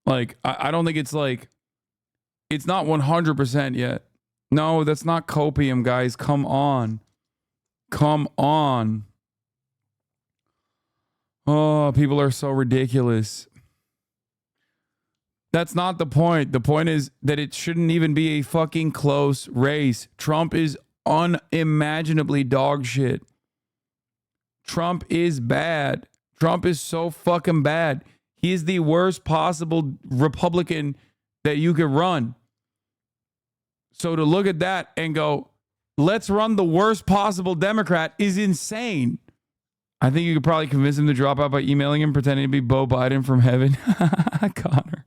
Like, I don't think it's like, it's not 100% yet. No, that's not copium, guys. Come on. Come on. Oh, people are so ridiculous. That's not the point. The point is that it shouldn't even be a fucking close race. Trump is unimaginably dog shit. Trump is bad. Trump is so fucking bad. He is the worst possible Republican that you could run. So to look at that and go, let's run the worst possible Democrat is insane. I think you could probably convince him to drop out by emailing him, pretending to be Beau Biden from heaven. Connor.